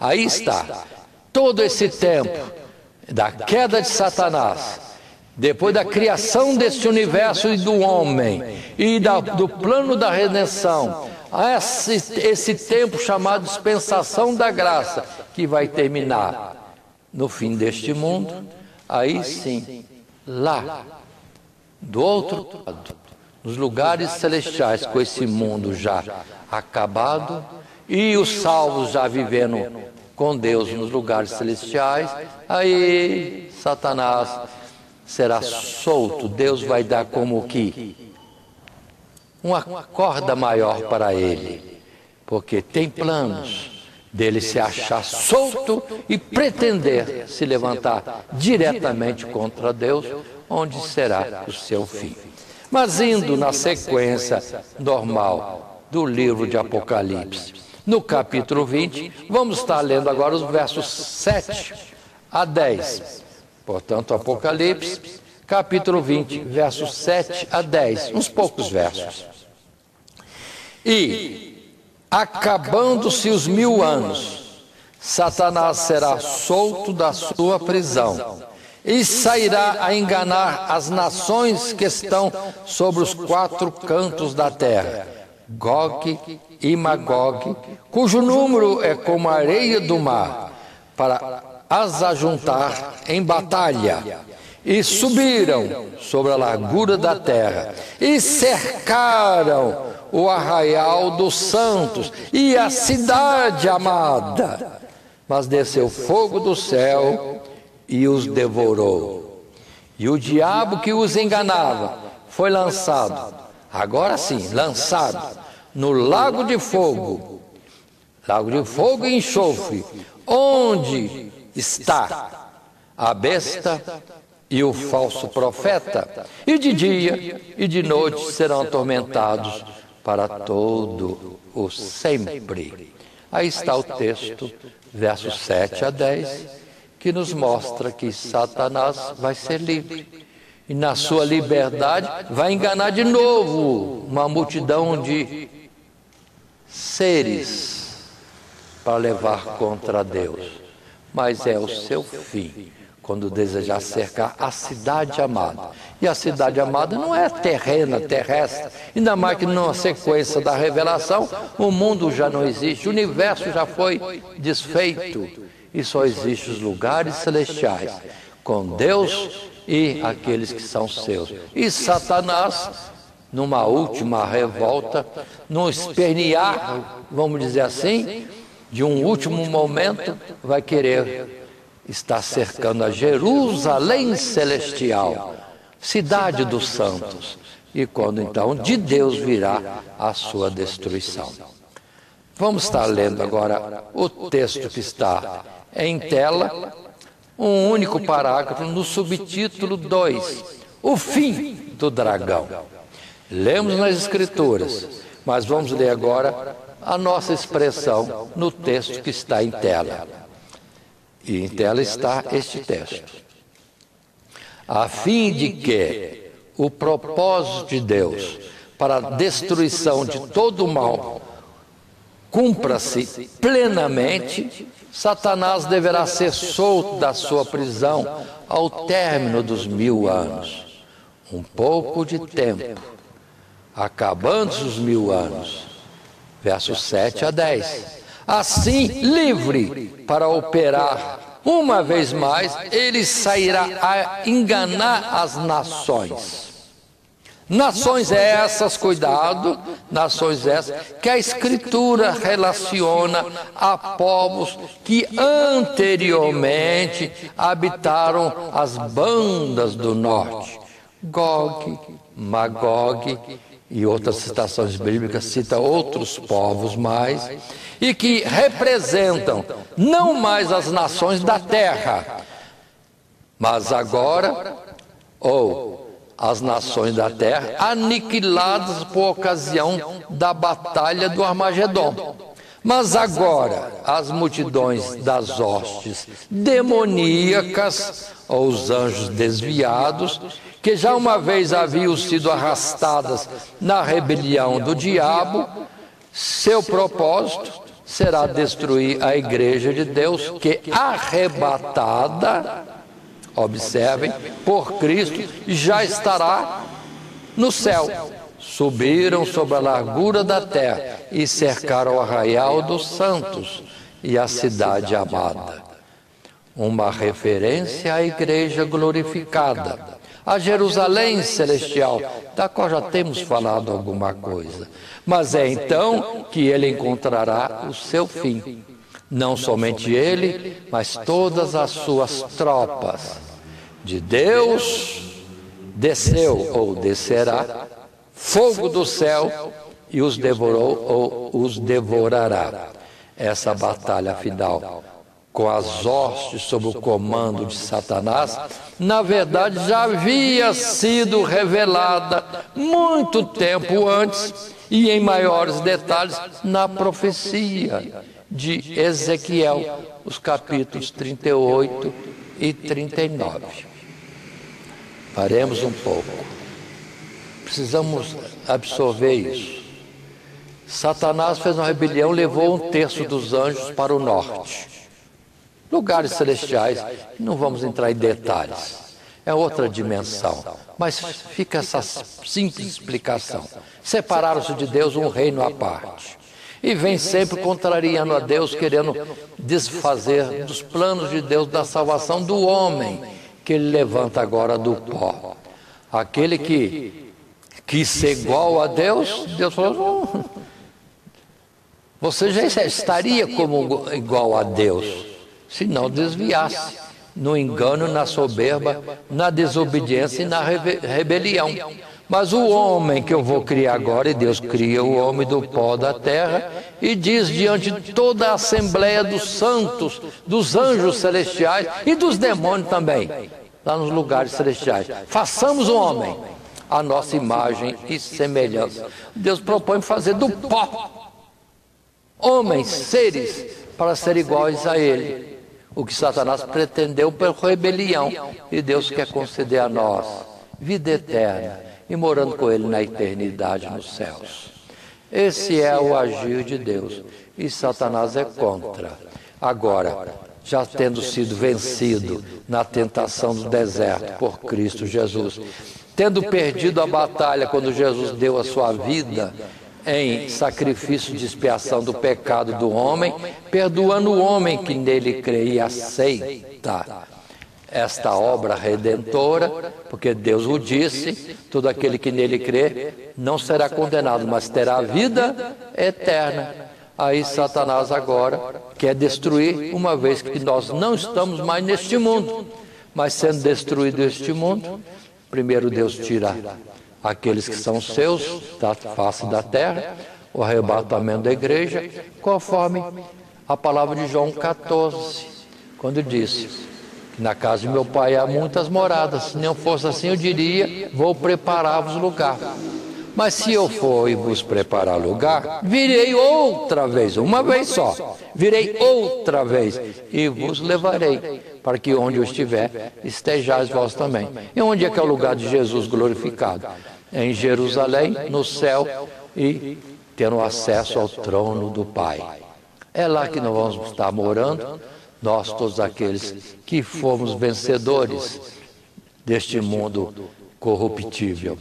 [SPEAKER 2] Aí está, todo esse tempo da queda de Satanás, depois da criação deste universo e do homem, e do plano da redenção, esse tempo chamado dispensação da graça, que vai terminar no fim deste mundo, aí sim, lá, do outro lado, nos lugares celestiais, com esse mundo já acabado, e os salvos já vivendo com Deus nos lugares celestiais, aí Satanás será solto. Deus vai dar como que uma corda maior para ele, porque tem planos dele se achar solto e pretender se levantar diretamente contra Deus, onde será o seu fim. Mas indo na sequência normal do livro de Apocalipse, no capítulo 20, vamos estar lendo agora os versos 7 a 10. Portanto, Apocalipse, capítulo 20, versos 7 a 10, uns poucos versos. E, acabando-se os 1000 anos, Satanás será solto da sua prisão e sairá a enganar as nações que estão sobre os 4 cantos da terra, Gog e Magog, cujo número é como a areia do mar, para as ajuntar em batalha. e subiram sobre a largura da terra, e cercaram o arraial dos santos e a cidade amada. Mas desceu fogo do céu e os devorou. E o diabo que os enganava foi lançado, agora sim, lançado, no lago de fogo e enxofre, onde está a besta e o falso profeta, e de dia e de noite serão atormentados para todo o sempre. Aí está o texto, versos 7 a 10, que nos mostra que Satanás vai ser livre. E na sua liberdade vai enganar de novo uma multidão de seres para levar contra Deus. Mas é o seu fim, quando desejar cercar a cidade amada. E a cidade amada não é terrena, terrestre, ainda mais que numa sequência da revelação, o mundo já não existe, o universo já foi desfeito, e só existem os lugares celestiais, com Deus e aqueles que são seus. E Satanás, numa última revolta, num espernear, vamos dizer assim, de um último momento, vai querer estar cercando a Jerusalém celestial, cidade dos santos, e quando então de Deus virá a sua destruição. Vamos estar lendo agora o texto que está em tela, um único parágrafo no subtítulo 2, o fim do dragão. Lemos nas Escrituras, mas vamos ler agora a nossa expressão no texto que está em tela. E em tela está este texto. A fim de que o propósito de Deus para a destruição de todo o mal cumpra-se plenamente, Satanás deverá ser solto da sua prisão ao término dos 1000 anos. Um pouco de tempo, acabando-se os 1000 anos. Versos 7 a 10. Assim, livre para operar uma vez mais, ele sairá a enganar as nações. Nações essas, cuidado, nações essas que a Escritura relaciona a povos que anteriormente habitaram as bandas do norte. Gog, Magog e outras citações bíblicas citam outros povos mais, e que representam não mais as nações da terra, mas agora, as nações da terra aniquiladas por ocasião da batalha do Armagedon. Mas agora, as multidões das hostes demoníacas, ou os anjos desviados, que já uma vez haviam sido arrastadas na rebelião do diabo, seu propósito será destruir a igreja de Deus, que arrebatada, observem, por Cristo, já estará no céu. Subiram sobre a largura da terra e cercaram o arraial dos santos e a cidade amada. Uma referência à igreja glorificada, a Jerusalém celestial, da qual já temos falado alguma coisa. Mas é então que ele encontrará o seu fim. Não somente ele, mas todas as suas tropas. De Deus desceu ou descerá fogo do céu e os devorou ou os devorará. Essa batalha final com as hostes sob o comando de Satanás, na verdade já havia sido revelada muito tempo antes e em maiores detalhes na profecia de Ezequiel, os capítulos 38 e 39. Paremos um pouco. Precisamos absorver isso. Satanás fez uma rebelião, levou 1/3 dos anjos para o norte. Lugares celestiais, não vamos entrar em detalhes. É outra dimensão. Mas fica essa simples explicação. Separaram-se de Deus, um reino à parte. E vem sempre contrariando a Deus, querendo desfazer dos planos de Deus da salvação do homem, que ele levanta agora do pó. Aquele que quis ser igual a Deus, Deus falou, não, você já estaria como igual a Deus, se não desviasse no engano, na soberba, na desobediência e na rebelião. Mas o homem que eu vou criar agora, e Deus cria o homem do pó da terra, e diz diante de toda a assembleia dos santos, dos anjos celestiais e dos demônios também, lá nos lugares celestiais, façamos o homem a nossa imagem e semelhança. Deus propõe fazer do pó homens, seres, para ser iguais a ele. O que Satanás pretendeu por rebelião, e Deus quer conceder a nós vida eterna, e morando com ele na eternidade nos céus. Esse é o agir de Deus, e Satanás é contra. Agora, já tendo sido vencido na tentação do deserto por Cristo Jesus, tendo perdido a batalha quando Jesus deu a sua vida em sacrifício de expiação do pecado do homem, perdoando o homem que nele crê e aceita esta obra redentora, porque Deus o disse, todo aquele que nele crê não será condenado, mas terá vida eterna. Aí Satanás agora quer destruir, uma vez que nós não estamos mais neste mundo, mas sendo destruído este mundo, primeiro Deus tira aqueles que são seus da face da terra, o arrebatamento da igreja, conforme a palavra de João 14, quando disse: na casa de meu pai há muitas moradas, se não fosse assim eu diria, vou preparar-vos lugar. Mas se eu for e vos preparar lugar, virei outra vez, uma vez só, virei outra vez e vos levarei, para que onde eu estiver, estejais vós também. E onde é que é o lugar de Jesus glorificado? Em Jerusalém, no céu, e tendo acesso ao trono do Pai. É lá que nós vamos estar morando, nós todos aqueles que fomos vencedores deste mundo corruptível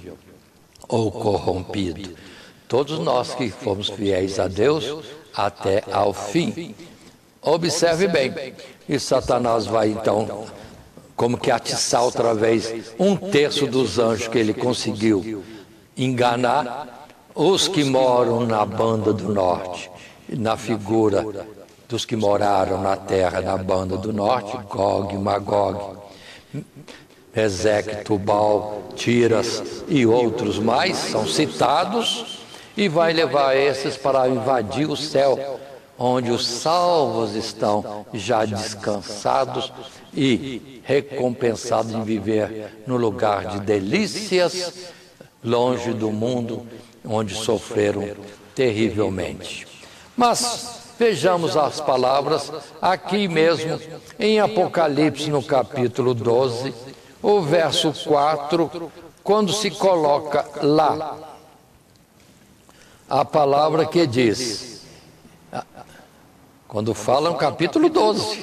[SPEAKER 2] ou corrompido. Todos nós que fomos fiéis a Deus até ao fim. Observe bem, e Satanás vai então como que atiçar outra vez 1/3 dos anjos que ele conseguiu enganar, os que moram na banda do norte, na figura dos que moraram na terra na banda do norte, Gog e Magog, Ezeque, Tubal, Tiras e outros mais são citados, e vai levar esses para invadir o céu, onde os salvos estão já descansados e recompensados em viver no lugar de delícias, longe do mundo onde sofreram terrivelmente. Mas vejamos as palavras aqui mesmo em Apocalipse, no capítulo 12, o verso 4, quando se coloca lá a palavra que diz, quando fala no capítulo 12,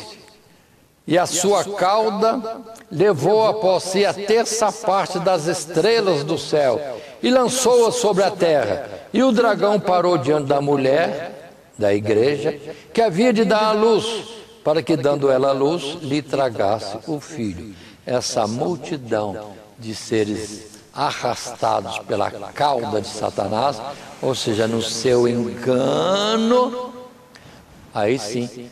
[SPEAKER 2] e a sua cauda levou após si a 1/3 parte das estrelas do céu e lançou-a sobre a terra, e o dragão parou diante da mulher, da igreja, que havia de dar à luz, para que, dando ela a luz, lhe tragasse o filho. Essa multidão de seres arrastados pela cauda de Satanás, ou seja, no seu engano, aí sim,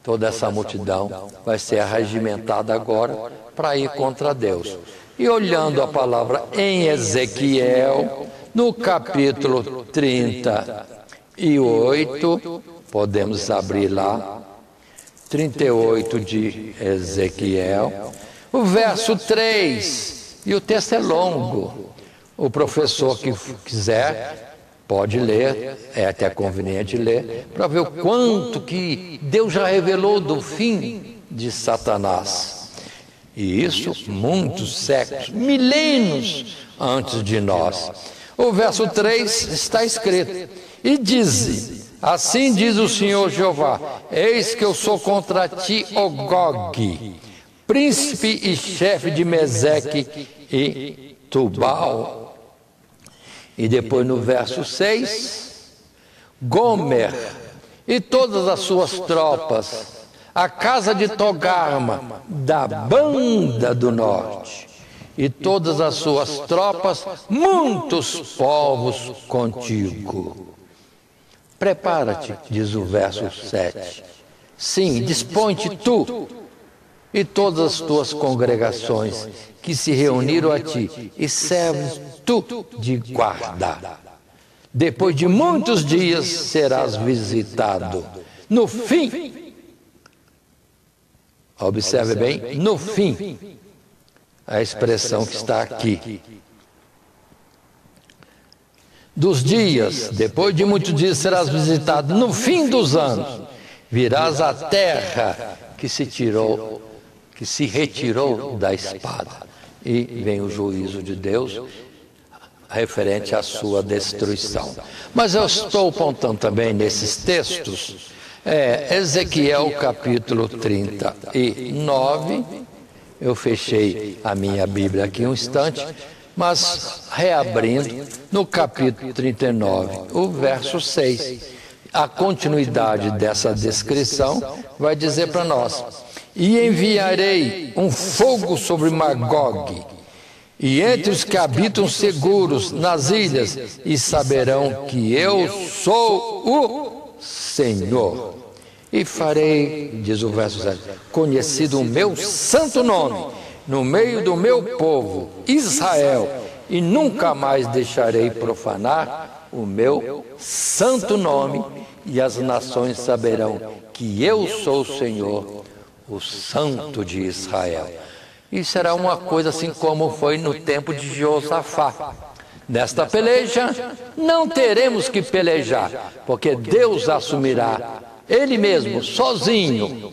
[SPEAKER 2] toda essa multidão vai ser arregimentada agora para ir contra Deus. E olhando a palavra em Ezequiel, no capítulo 38, podemos abrir lá, 38 de Ezequiel, o verso 3, e o texto é longo. O professor que quiser pode ler, é até conveniente ler, para ver o quanto que Deus já revelou do fim de Satanás. E isso muitos séculos, milênios antes de nós. O verso 3 está escrito: e diz, assim diz o Senhor Jeová, eis que eu sou contra ti, ó Gog, príncipe e chefe de Meseque e Tubal. E depois no verso 6, Gomer e todas as suas tropas, a casa de Togarma, da banda do norte, e todas as suas tropas, muitos povos contigo. Prepara-te, diz o verso 7. Sim, dispõe-te tu e todas as tuas congregações que se reuniram a ti, e serves tu de guarda. Depois de muitos dias serás visitado. No fim, observe bem, no fim, a expressão que está aqui. Dos dias, depois de muitos dias serás visitado. No fim dos anos, virás à terra que se retirou da espada. E vem o juízo de Deus referente à sua destruição. Mas eu estou apontando também nesses textos, Ezequiel capítulo 39, eu fechei a minha Bíblia aqui um instante, mas reabrindo no capítulo 39, o verso 6, a continuidade dessa descrição vai dizer para nós: e enviarei um fogo sobre Magog, e entre os que habitam seguros nas ilhas, e saberão que eu sou o Senhor. E farei, diz o verso 7, conhecido o meu santo nome no meio do meu povo, Israel, e nunca mais deixarei profanar o meu santo nome, e as nações saberão que eu sou o Senhor, o Santo de Israel. E será uma coisa assim como foi no tempo de Josafá. Nesta peleja, não teremos que pelejar, porque Deus assumirá, Ele mesmo, sozinho,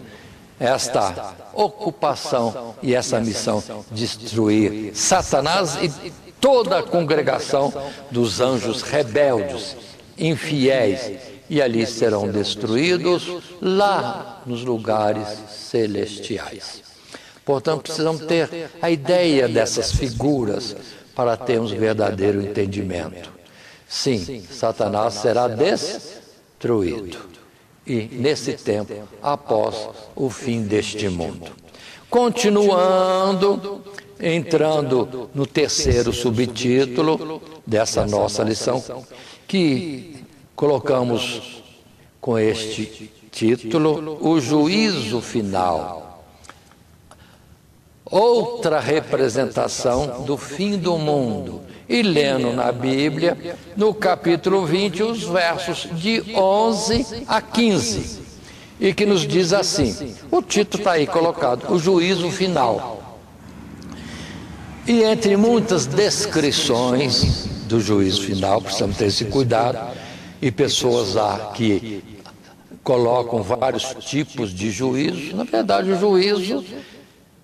[SPEAKER 2] esta ocupação e essa missão, destruir Satanás e toda a congregação dos anjos rebeldes, infiéis, e ali serão destruídos lá nos lugares celestiais. Portanto, precisamos ter a ideia dessas figuras para termos verdadeiro entendimento. Sim, Satanás será destruído, e nesse tempo, após o fim deste mundo. Continuando, entrando no terceiro subtítulo dessa nossa lição, que colocamos com este título, o juízo final. Outra representação do fim do mundo. E lendo na Bíblia, no capítulo 20, os versos de 11 a 15. E que nos diz assim, o título está aí colocado, o juízo final. E entre muitas descrições do juízo final, precisamos ter esse cuidado, e pessoas lá que colocam vários tipos de juízo, na verdade o juízo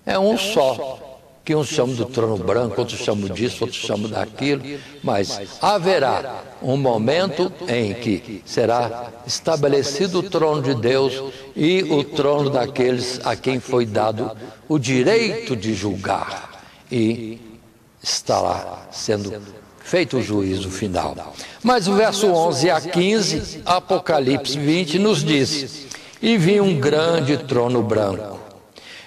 [SPEAKER 2] é um só, que uns chamam do trono branco, outros chamam disso, outros chamam daquilo, mas haverá um momento em que será estabelecido o trono de Deus e o trono daqueles a quem foi dado o direito de julgar, e estará sendo feito o juízo final. Mas o verso 11 a 15, Apocalipse 20, nos diz: e vi um grande trono branco,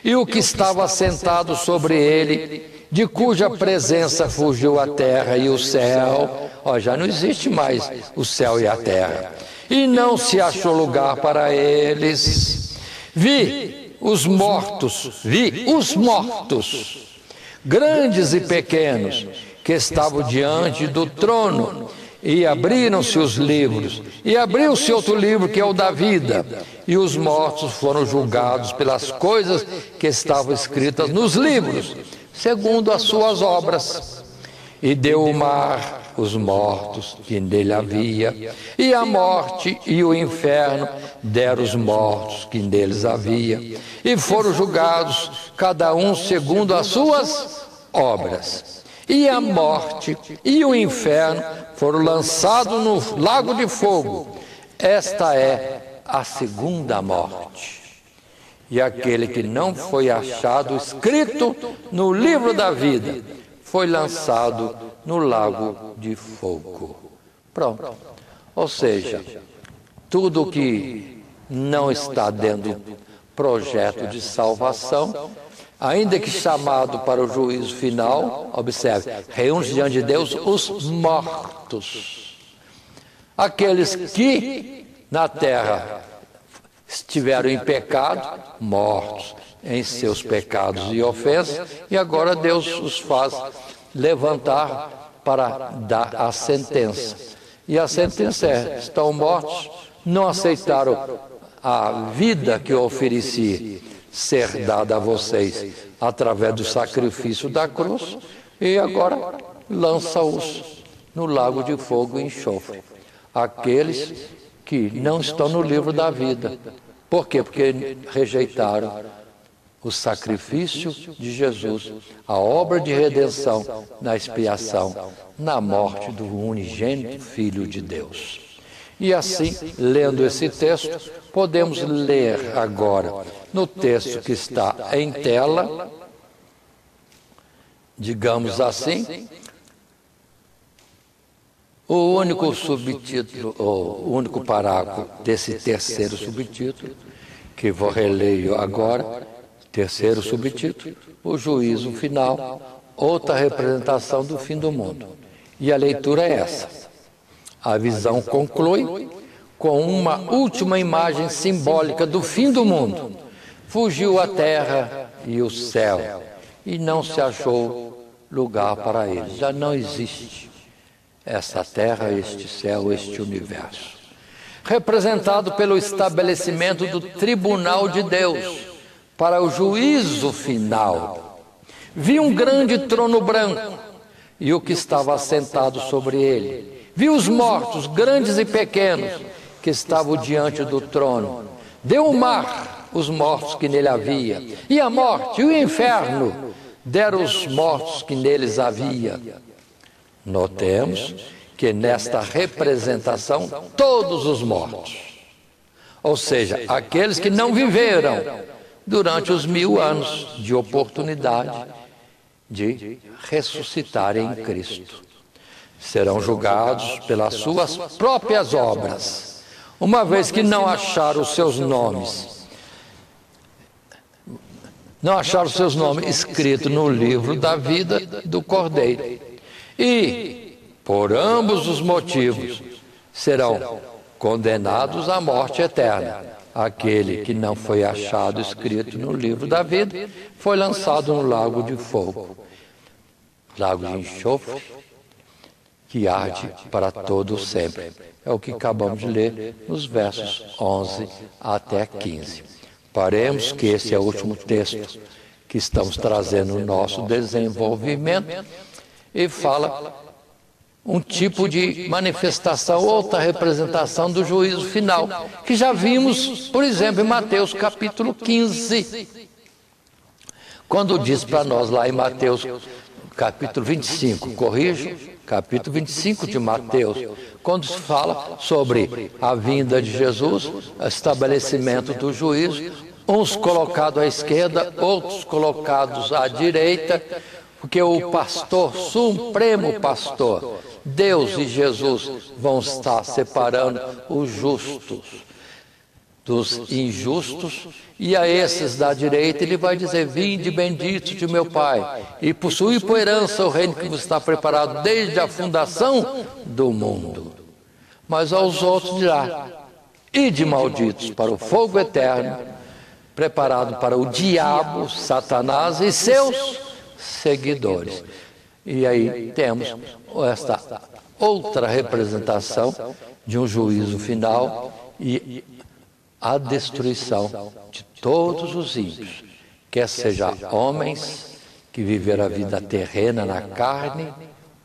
[SPEAKER 2] e o que estava sentado sobre ele, de cuja presença fugiu a terra e o céu. Já não existe mais o céu e a terra, e não se achou lugar para eles. Vi os mortos, grandes e pequenos, que estavam diante do trono, e abriram-se os livros, e abriu-se outro livro, que é o da vida, e os mortos foram julgados pelas coisas que estavam escritas nos livros, segundo as suas obras. E deu o mar os mortos que nele havia, e a morte e o inferno deram os mortos que neles havia, e foram julgados cada um segundo as suas obras. E a morte e o inferno foram lançados no lago de fogo. Esta é a segunda morte. E aquele que não foi achado escrito no livro da vida foi lançado no lago de fogo. Pronto. Ou seja, tudo que não está dentro projeto de salvação, ainda que chamado para o juízo final. Observe, reúne-se diante de Deus os mortos, aqueles que na terra estiveram em pecado, mortos em seus pecados e ofensas, e agora Deus os faz levantar para dar a sentença. E a sentença é: estão mortos, não aceitaram a vida que eu ofereci ser dada a vocês através do sacrifício da cruz, e agora lança-os no lago de fogo e enxofre. Aqueles que não estão no livro da vida. Por quê? Porque rejeitaram o sacrifício de Jesus, a obra de redenção na expiação, na morte do unigênito Filho de Deus. E assim, lendo esse texto, podemos ler agora no texto que está em tela, digamos assim, o único subtítulo, o único parágrafo desse terceiro subtítulo, que vou reler agora, terceiro subtítulo: o juízo final, outra representação do fim do mundo. E a leitura é essa. A visão conclui com uma última imagem simbólica do fim do mundo. Fugiu a terra e o céu, e não se achou lugar para eles. Já não existe essa terra, este céu, este universo. Representado pelo estabelecimento do tribunal de Deus para o juízo final. Vi um grande trono branco e o que estava assentado sobre ele. Vi os mortos, grandes e pequenos, que estavam diante do trono. Deu o mar os mortos que nele havia, e a morte e o inferno deram os mortos que neles havia. Notemos que nesta representação todos os mortos, ou seja, aqueles que não viveram durante os 1000 anos de oportunidade de ressuscitarem em Cristo, serão julgados pelas suas próprias obras, uma vez que não acharam os seus nomes, escritos no livro da vida do Cordeiro. E, por ambos os motivos, serão condenados à morte eterna. Aquele que não foi achado escrito no livro da vida foi lançado no lago de fogo, lago de enxofre, que arde para todo sempre. É o que acabamos de ler nos versos 11 até 15. Paremos que esse é o último texto que estamos trazendo no nosso desenvolvimento, e fala um tipo de manifestação, outra representação do juízo final, que já vimos, por exemplo, em Mateus capítulo 15, quando diz para nós lá em Mateus capítulo 25, corrijo, capítulo 25 de Mateus, quando se fala sobre a vinda de Jesus, estabelecimento do juízo, uns colocados à esquerda, outros colocados à direita, porque o pastor, supremo pastor, Deus e Jesus, vão estar separando os justos dos injustos, e a esses da direita ele vai dizer: vinde benditos de meu Pai, e possuí por herança o reino que vos está preparado desde a fundação do mundo. Mas aos outros dirá: ide malditos para o fogo eterno, preparado para o diabo, Satanás e seus seguidores. E aí temos esta outra representação de um juízo final e a destruição de todos os ímpios, quer seja homens que viveram a vida terrena na carne,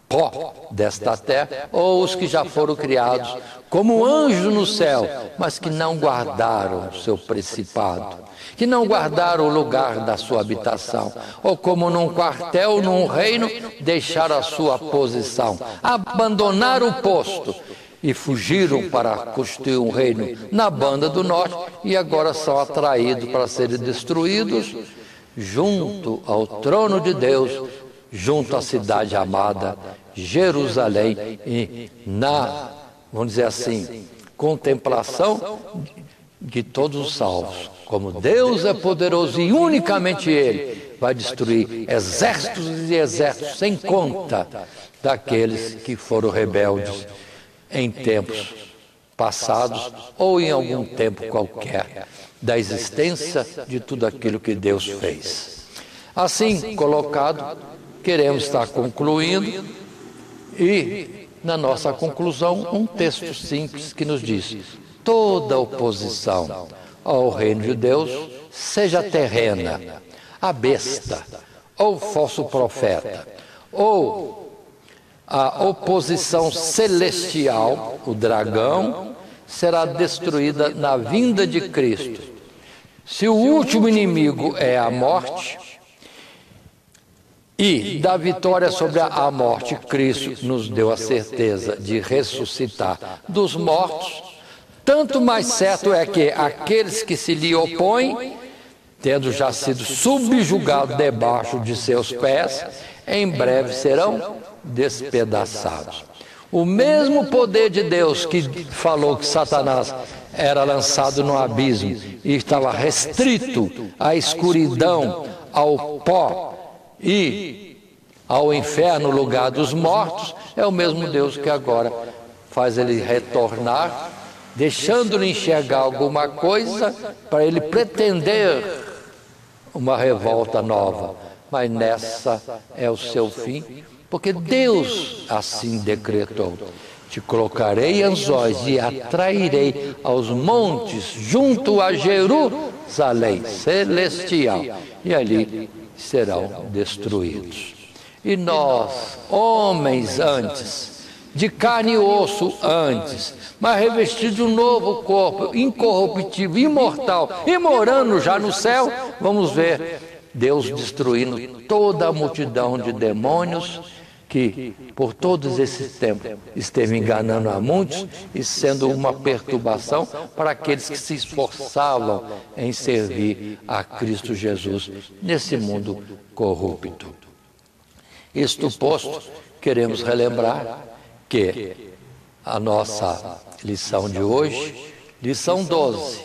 [SPEAKER 2] pó desta terra, ou os que já foram criados como anjos no céu, mas que não guardaram o seu principado, que não guardaram o lugar da sua habitação, ou como num quartel, num reino, deixaram a sua posição, abandonaram o posto e fugiram para construir um reino na banda do norte, e agora são atraídos para serem destruídos junto ao trono de Deus, junto à cidade amada, Jerusalém, e vamos dizer assim, contemplação de todos os salvos, Como Deus é poderoso e unicamente Ele vai destruir exércitos e exércitos sem conta daqueles que foram rebeldes em tempos passados ou em algum tempo qualquer da existência de tudo aquilo que Deus fez. Assim colocado, queremos estar concluindo e, na nossa conclusão, um texto simples que nos diz: toda oposição ao reino de Deus, seja terrena, a besta, ou falso profeta, ou a oposição celestial, o dragão, será destruída na vinda de Cristo. Se o último inimigo é a morte, e da vitória sobre a morte, Cristo nos deu a certeza de ressuscitar dos mortos, tanto mais certo é que aqueles que se lhe opõem, tendo já sido subjugados debaixo de seus pés, em breve serão despedaçados. O mesmo poder de Deus que falou que Satanás era lançado no abismo e estava restrito à escuridão, ao pó e ao inferno, lugar dos mortos, é o mesmo Deus que agora faz ele retornar, deixando-lhe enxergar alguma coisa para ele pretender uma revolta nova. Mas nessa é o seu fim, porque Deus assim decretou: te colocarei anzóis e atrairei aos montes junto a Jerusalém celestial, e ali serão destruídos. E nós, homens antes, de carne e osso antes, mas revestidos de um novo corpo, incorruptível, imortal, e morando já no céu, vamos ver Deus destruindo toda a multidão de demônios que por todos esses tempos esteve enganando a muitos e sendo uma perturbação para aqueles que se esforçavam em servir a Cristo Jesus nesse mundo corrupto. Isto posto, queremos relembrar que a nossa lição de hoje, lição 12,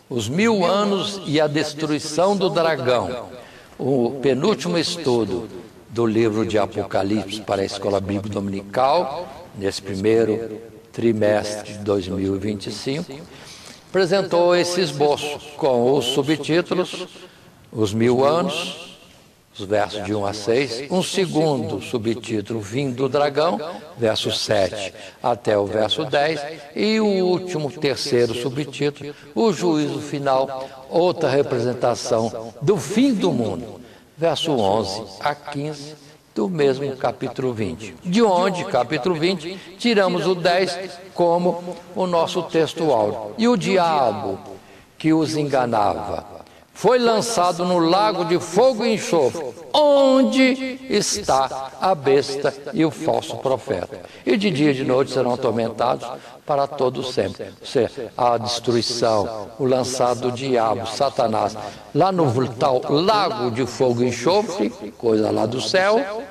[SPEAKER 2] os 1000 anos e a destruição do dragão, o penúltimo estudo do livro de Apocalipse para a Escola Bíblica Dominical, nesse primeiro trimestre de 2025, apresentou esse esboço com os subtítulos: os 1000 anos, os versos de 1 a 6, um segundo subtítulo, Fim do Dragão, verso 7 até o verso 10, e o último, terceiro subtítulo, o Juízo Final, outra representação do fim do mundo, verso 11 a 15 do mesmo capítulo 20. De onde, capítulo 20, tiramos o 10 como o nosso texto áureo. E o diabo que os enganava foi lançado no lago de fogo e enxofre, onde está a besta e o falso profeta. E de dia e de noite serão atormentados para todo sempre. Ou seja, a destruição, o lançado do diabo, Satanás, lá no tal lago de fogo e enxofre, coisa lá do céu,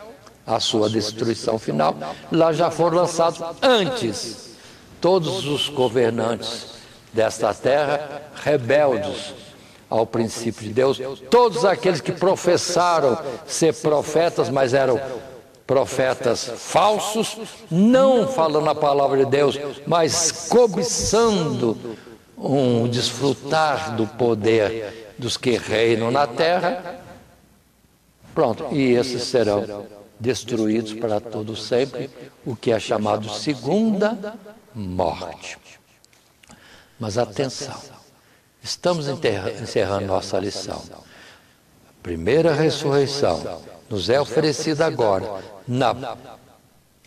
[SPEAKER 2] a sua destruição final, lá já foram lançados antes todos os governantes desta terra, rebeldes ao princípio de Deus, todos aqueles que professaram ser profetas, mas eram profetas falsos, não falando a palavra de Deus, mas cobiçando um desfrutar do poder dos que reinam na terra. Pronto, e esses serão destruídos para todo sempre, o que é chamado segunda morte. Mas atenção, estamos encerrando nossa lição. A primeira ressurreição nos é oferecida agora, na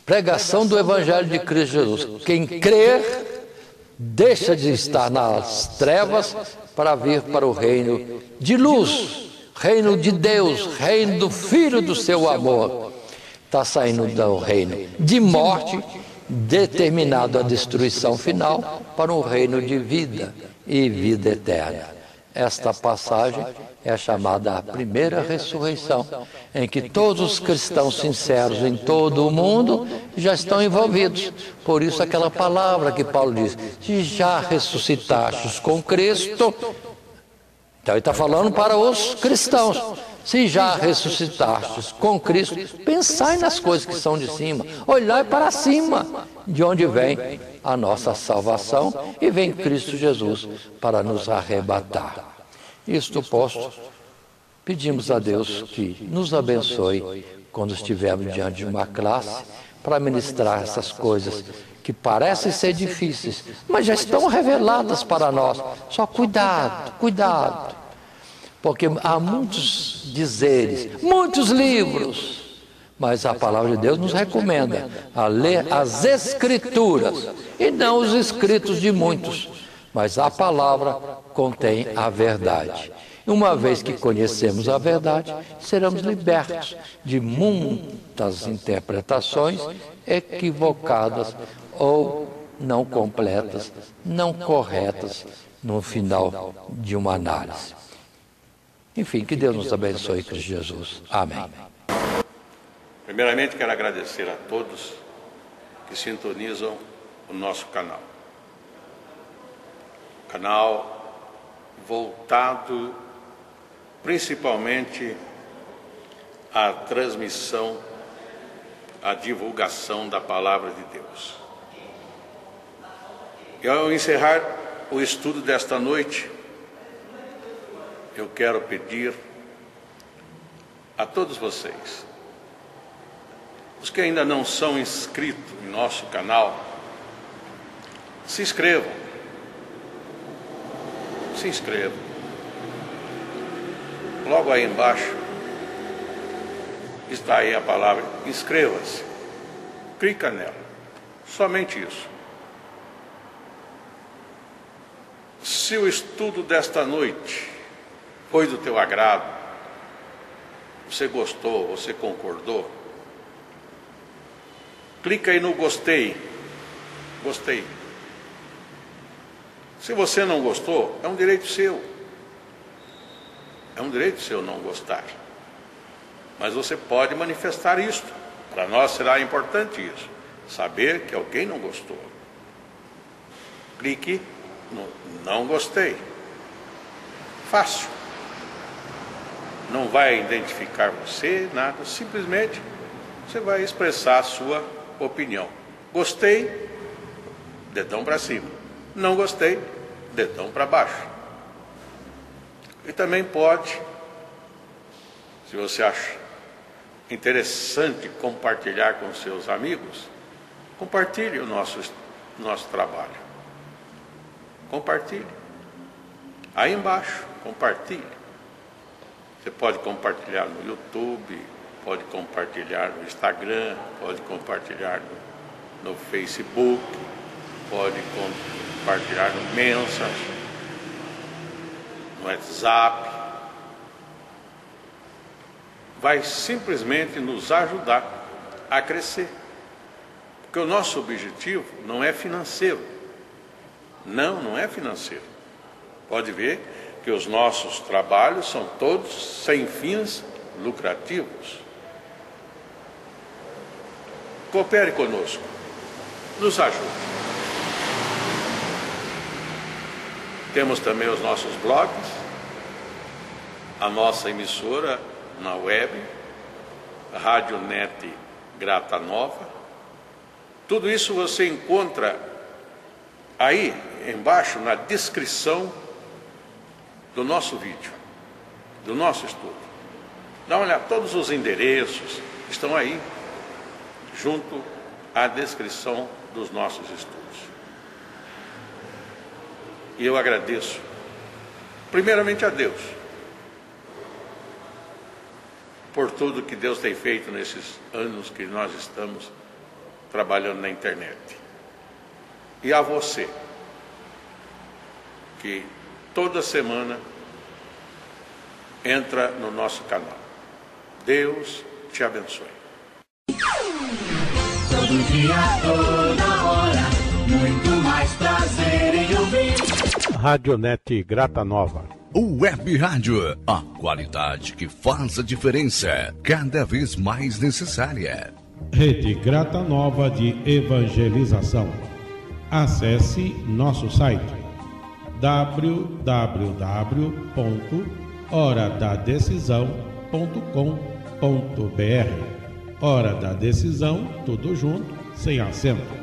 [SPEAKER 2] pregação do Evangelho de Cristo Jesus. Quem crer, deixa de estar nas trevas para vir para o reino de luz, reino de Deus, reino do Filho do seu amor. Está saindo do reino de morte, determinado a destruição final, para um reino de vida e vida eterna. Esta passagem é chamada a primeira ressurreição, em que todos os cristãos sinceros em todo o mundo já estão envolvidos. Por isso aquela palavra que Paulo diz: se já ressuscitastes com Cristo, Então ele está falando para os cristãos. Se já ressuscitastes com Cristo, pensai nas coisas que são de cima, olhai para cima, de onde vem a nossa salvação, e vem Cristo Jesus para nos arrebatar. Isto posto, pedimos a Deus que nos abençoe quando estivermos diante de uma classe para ministrar essas coisas que parecem ser difíceis, mas já estão reveladas para nós. Só cuidado, cuidado, porque há muitos dizeres, muitos livros, mas a palavra de Deus nos recomenda a ler as Escrituras, e não os escritos de muitos, mas a palavra contém a verdade. Uma vez que conhecemos a verdade, seremos libertos de muitas interpretações equivocadas ou não completas, não corretas no final de uma análise. Enfim, que Deus nos abençoe, Cristo Jesus. Amém.
[SPEAKER 1] Primeiramente, quero agradecer a todos que sintonizam o nosso canal. Canal voltado principalmente à transmissão, à divulgação da Palavra de Deus. E ao encerrar o estudo desta noite, eu quero pedir a todos vocês, os que ainda não são inscritos em nosso canal, se inscrevam. Se inscrevam. Logo aí embaixo está aí a palavra inscreva-se. Clica nela. Somente isso. Se o estudo desta noite foi do teu agrado, você gostou, você concordou, clica aí no gostei. Gostei. Se você não gostou, é um direito seu. É um direito seu não gostar. Mas você pode manifestar isto. Para nós será importante isso. Saber que alguém não gostou. Clique no não gostei. Fácil. Não vai identificar você, nada. Simplesmente você vai expressar a sua opinião. Gostei, dedão para cima. Não gostei, dedão para baixo. E também pode, se você acha interessante compartilhar com seus amigos, compartilhe o nosso trabalho. Compartilhe. Aí embaixo, compartilhe. Você pode compartilhar no YouTube, pode compartilhar no Instagram, pode compartilhar no Facebook, pode compartilhar no Messenger, no WhatsApp. Vai simplesmente nos ajudar a crescer. Porque o nosso objetivo não é financeiro. Não é financeiro. Pode ver que os nossos trabalhos são todos sem fins lucrativos. Coopere conosco. Nos ajude. Temos também os nossos blogs, a nossa emissora na web, Rádio Net Grata Nova. Tudo isso você encontra aí embaixo na descrição do nosso vídeo, do nosso estudo. Dá uma olhada, todos os endereços estão aí, junto à descrição dos nossos estudos. E eu agradeço, primeiramente a Deus, por tudo que Deus tem feito nesses anos que nós estamos trabalhando na internet. E a você, que toda semana entra no nosso canal. Deus te abençoe.
[SPEAKER 3] Todo dia, toda hora, muito mais prazer em ouvir.
[SPEAKER 1] Radionet Grata Nova.
[SPEAKER 4] Web Rádio, a qualidade que faz a diferença, cada vez mais necessária.
[SPEAKER 5] Rede Grata Nova de Evangelização. Acesse nosso site www.horadadecisão.com.br. Hora da Decisão, tudo junto, sem acento.